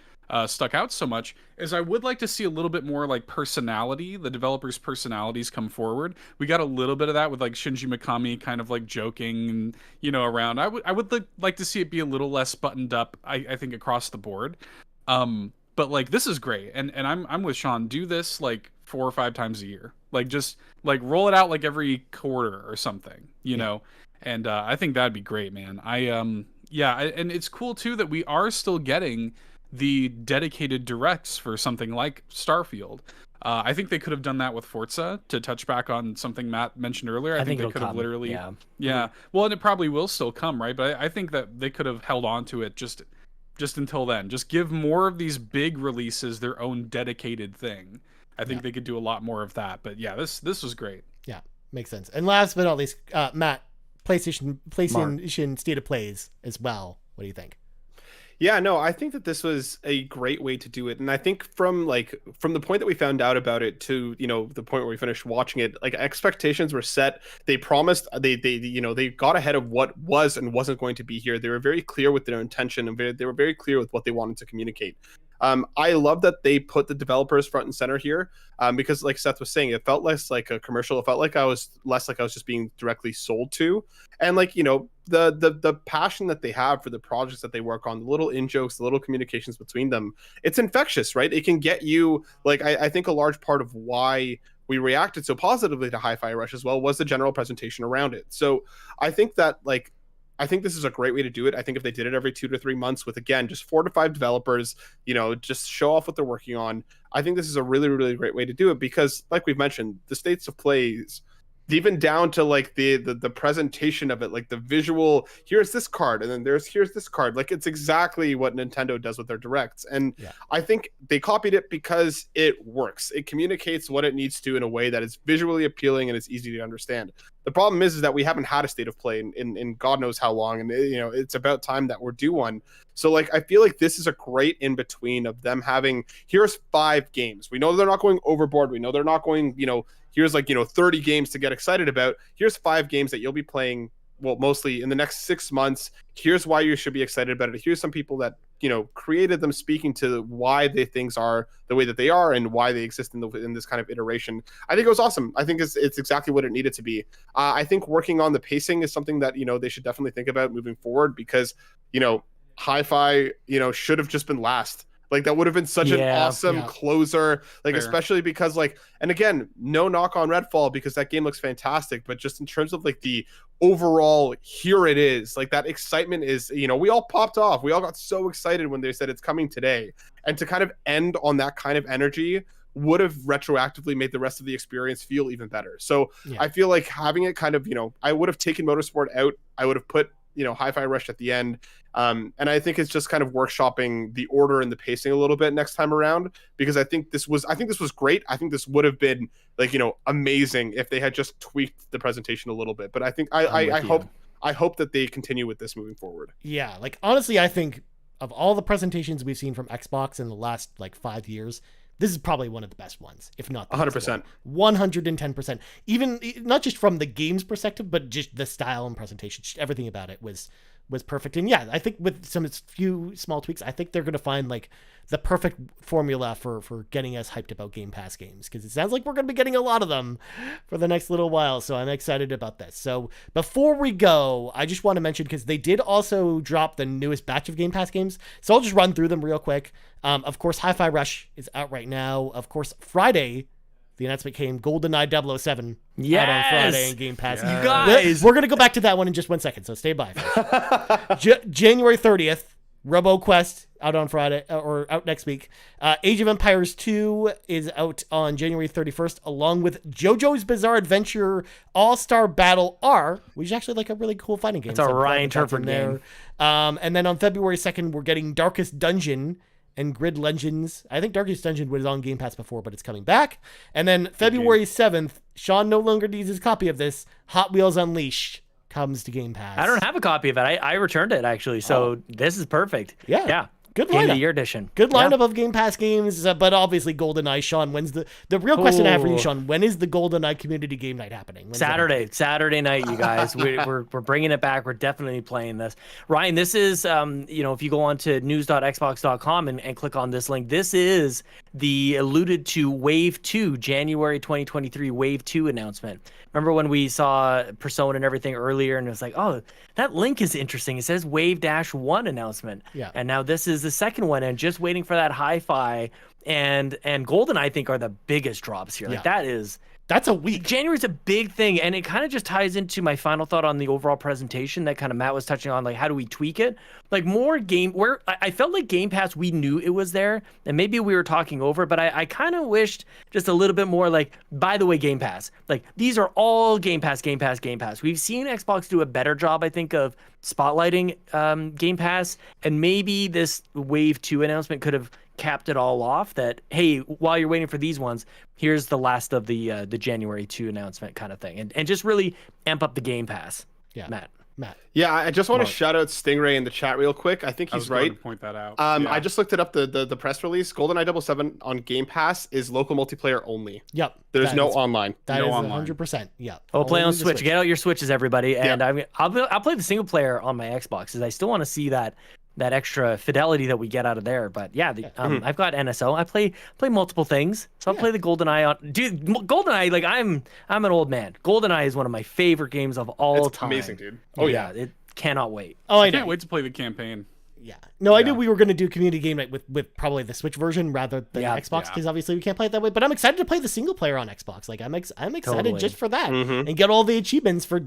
Speaker 2: stuck out so much, is I would like to see a little bit more like personality, the developers' personalities come forward. We got a little bit of that with like Shinji Mikami kind of like joking and, you know, around. I would like to see it be a little less buttoned up, I think, across the board. But like, this is great, and I'm with Sean. Do this like 4 or 5 times a year. Like, just like roll it out like every quarter or something, you know. And I think that'd be great, man. And it's cool too that we are still getting the dedicated directs for something like Starfield. I think they could have done that with Forza, to touch back on something Matt mentioned earlier. I think they could have literally, well, and it probably will still come, right? But I think that they could have held on to it just until then. Just give more of these big releases their own dedicated thing. I think they could do a lot more of that. But yeah, this was great.
Speaker 4: Yeah, makes sense. And last but not least, Matt, PlayStation State of Plays as well. What do you think?
Speaker 1: Yeah, no, I think that this was a great way to do it. And I think from the point that we found out about it to, you know, the point where we finished watching it, like, expectations were set. They promised, they got ahead of what was and wasn't going to be here. They were very clear with their intention, and they were very clear with what they wanted to communicate. I love that they put the developers front and center here, because like Seth was saying, it felt less like a commercial. It felt like I was just being directly sold to. And like, you know, the passion that they have for the projects that they work on, the little in-jokes, the little communications between them, it's infectious, right? It can get you, like, I think a large part of why we reacted so positively to Hi-Fi Rush as well was the general presentation around it. So I think that, like, I think this is a great way to do it. I think if they did it every 2 to 3 months with, again, just 4 to 5 developers, you know, just show off what they're working on, I think this is a really, really great way to do it, because like we've mentioned, the states of plays, even down to like the presentation of it, like the visual, here's this card and then here's this card, like it's exactly what Nintendo does with their directs. And I think they copied it because it works. It communicates what it needs to in a way that is visually appealing and it's easy to understand. The problem is that we haven't had a state of play in God knows how long, and you know, it's about time that we're due one. So like, I feel like this is a great in between of them having, here's 5 games. We know they're not going overboard. We know they're not going, you know, here's like, you know, 30 games to get excited about. Here's 5 games that you'll be playing, well, mostly in the next 6 months. Here's why you should be excited about it. Here's some people that, you know, created them, speaking to why things are the way that they are and why they exist in this kind of iteration. I think it was awesome. I think it's exactly what it needed to be. I think working on the pacing is something that, you know, they should definitely think about moving forward, because, you know, Hi-Fi, you know, should have just been last. Like, that would have been such an awesome closer, like, especially because, like, and again, no knock on Redfall, because that game looks fantastic, but just in terms of like the overall, here it is, like, that excitement is, you know, we all popped off. We all got so excited when they said it's coming today, and to kind of end on that kind of energy would have retroactively made the rest of the experience feel even better. So I feel like having it kind of, you know, I would have taken Motorsport out. I would have put, you know, Hi-Fi Rush at the end. And I think it's just kind of workshopping the order and the pacing a little bit next time around, because I think this was great. I think this would have been, like, you know, amazing if they had just tweaked the presentation a little bit. But I think I hope that they continue with this moving forward.
Speaker 4: Yeah, like, honestly, I think of all the presentations we've seen from Xbox in the last like 5 years, this is probably one of the best ones, if not
Speaker 1: 100%.
Speaker 4: 110%. Even not just from the game's perspective, but just the style and presentation, just everything about it was perfect. And yeah, I think with some few small tweaks, I think they're going to find like the perfect formula for getting us hyped about Game Pass games, because it sounds like we're going to be getting a lot of them for the next little while. So I'm excited about this. So before we go, I just want to mention, because they did also drop the newest batch of Game Pass games. So I'll just run through them real quick. Of course, Hi-Fi Rush is out right now. Of course, Friday, the announcement came, GoldenEye 007 out on Friday in Game Pass.
Speaker 5: You guys!
Speaker 4: We're going to go back to that one in just 1 second, so stay by. January 30th, RoboQuest out on Friday, or out next week. Age of Empires 2 is out on January 31st, along with JoJo's Bizarre Adventure All-Star Battle R, which is actually like a really cool fighting game.
Speaker 5: It's a Ryan Turford game.
Speaker 4: And then on February 2nd, we're getting Darkest Dungeon and Grid Legends. I think Darkest Dungeon was on Game Pass before, but it's coming back. And then February 7th, Sean no longer needs his copy of this, Hot Wheels Unleashed comes to Game Pass.
Speaker 5: I don't have a copy of it. I returned it, actually, so this is perfect.
Speaker 4: Yeah. Good
Speaker 5: Game of the
Speaker 4: lineup.
Speaker 5: Year edition.
Speaker 4: Good lineup of Game Pass games, but obviously GoldenEye. Sean, when's the real question I have for you, Sean? When is the GoldenEye community game night happening? When's
Speaker 5: Saturday night, you guys. We're bringing it back. We're definitely playing this. Ryan, this is if you go on to news.xbox.com and click on this link, this is the alluded to Wave 2, January 2023 Wave 2 announcement. Remember when we saw Persona and everything earlier, and it was like, oh, that link is interesting. It says Wave-1 announcement.
Speaker 4: Yeah.
Speaker 5: And now this is the second one, and just waiting for that hi-fi and GoldenEye, I think, are the biggest drops here. Like
Speaker 4: that's a week.
Speaker 5: January's a big thing, and it kind of just ties into my final thought on the overall presentation that kind of Matt was touching on, like how do we tweak it? Like more game where I felt like Game Pass, we knew it was there, and maybe we were talking over it, but I kind of wished just a little bit more like, by the way, Game Pass. Like these are all Game Pass, Game Pass, Game Pass. We've seen Xbox do a better job, I think, of spotlighting Game Pass, and maybe this Wave 2 announcement could have capped it all off that, hey, while you're waiting for these ones, here's the last of the January 2 announcement kind of thing, and just really amp up the Game Pass.
Speaker 4: Yeah,
Speaker 5: Matt.
Speaker 1: Yeah, I just want to shout out Stingray in the chat real quick. I think he's right.
Speaker 2: Going to point that out.
Speaker 1: I just looked it up, the press release. GoldenEye 007 on Game Pass is local multiplayer only.
Speaker 4: Yep.
Speaker 1: There's no online.
Speaker 4: That is
Speaker 2: online.
Speaker 4: 100%. Yeah.
Speaker 5: Oh, play on Switch. Get out your Switches, everybody. And I'll play the single player on my Xbox because I still want to see that extra fidelity that we get out of there. But yeah, I've got NSO. I play multiple things, so I'll play the GoldenEye on. Dude, GoldenEye, like I'm an old man. GoldenEye is one of my favorite games of all time.
Speaker 1: Amazing, dude.
Speaker 5: Oh yeah, it cannot wait.
Speaker 4: Oh,
Speaker 2: I can't wait to play the campaign.
Speaker 4: Yeah. No, I knew we were going to do community game night with probably the Switch version rather than Xbox because obviously we can't play it that way. But I'm excited to play the single player on Xbox. Like I'm excited just for that and get all the achievements for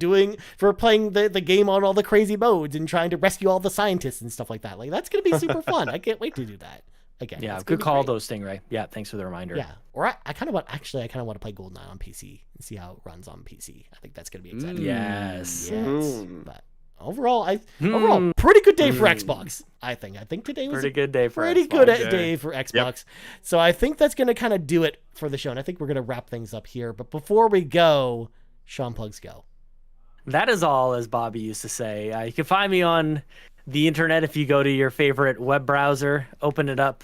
Speaker 4: playing the game on all the crazy modes and trying to rescue all the scientists and stuff like that. Like that's going to be super fun. I can't wait to do that. Again,
Speaker 5: yeah, good call, though, Stingray. Yeah, thanks for the reminder.
Speaker 4: Yeah, or I kind of want to play GoldenEye on PC and see how it runs on PC. I think that's going to be exciting.
Speaker 5: Yes.
Speaker 4: But overall, pretty good day for Xbox. I think today was
Speaker 5: pretty good day for
Speaker 4: pretty
Speaker 5: Xbox.
Speaker 4: good day for Xbox. Yep. So I think that's going to kind of do it for the show, and I think we're going to wrap things up here. But before we go, Sean, plugs go.
Speaker 5: That is all, as Bobby used to say. You can find me on the internet if you go to your favorite web browser, open it up.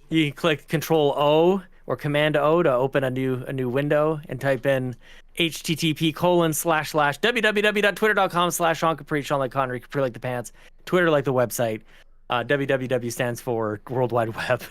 Speaker 5: You can click Control-O or Command-O to open a new window and type in http://www.twitter.com/Sean Capri, Sean like Connery, Capri like the pants, Twitter like the website. www stands for World Wide Web.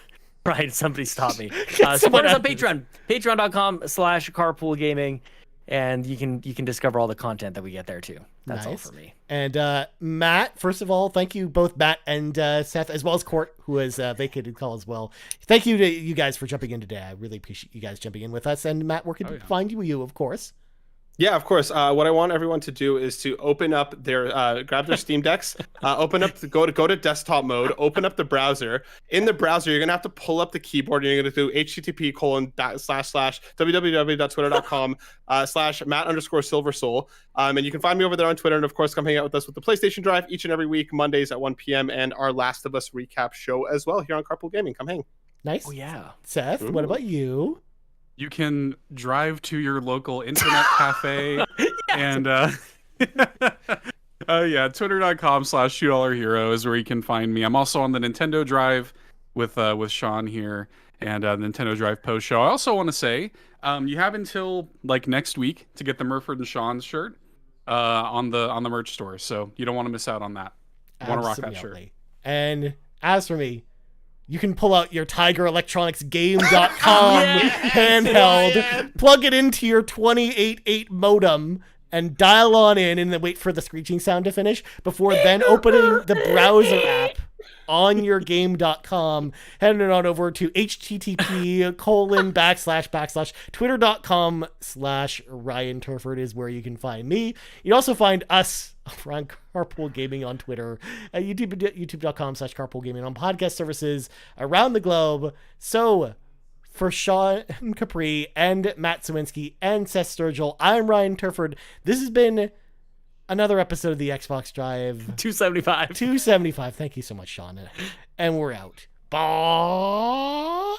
Speaker 5: Right, somebody stop me. Support us on Patreon, patreon.com/carpoolgaming. And you can discover all the content that we get there too. That's all for me.
Speaker 4: And Matt, first of all, thank you both Matt and Seth, as well as Court, who has vacated call as well. Thank you to you guys for jumping in today. I really appreciate you guys jumping in with us. And Matt, where can find you, of course?
Speaker 1: Yeah, of course. What I want everyone to do is to open up their, grab their Steam Decks, go to desktop mode, open up the browser. In the browser, you're gonna have to pull up the keyboard. And you're gonna do http://www.twitter.com/Matt_SilverSoul. And you can find me over there on Twitter. And of course, come hang out with us with the PlayStation Drive each and every week, Mondays at 1 p.m. and our Last of Us recap show as well here on Carpool Gaming. Come hang.
Speaker 4: Nice.
Speaker 5: Oh yeah.
Speaker 4: Seth, what about you?
Speaker 2: You can drive to your local internet cafe and twitter.com/shootallherhero is where you can find me. I'm also on the Nintendo Drive with Sean here and the Nintendo Drive post show. I also want to say you have until like next week to get the Murford and Sean's shirt on the merch store, so you don't want to miss out on that. I want to rock that shirt.
Speaker 4: And as for me, you can pull out your TigerElectronicsGame.com handheld, plug it into your 28.8 modem, and dial on in and then wait for the screeching sound to finish before then opening the browser app on your game.com, heading on over to http://twitter.com/Ryan Turford is where you can find me. You also find us around Carpool Gaming on Twitter, at youtube.com/carpoolgaming on podcast services around the globe. So for Sean Capri and Matt Sawinski and Seth Sturgill, I'm Ryan Turford. This has been another episode of the Xbox Drive
Speaker 5: 275.
Speaker 4: Thank you so much, Sean. And we're out. Bye.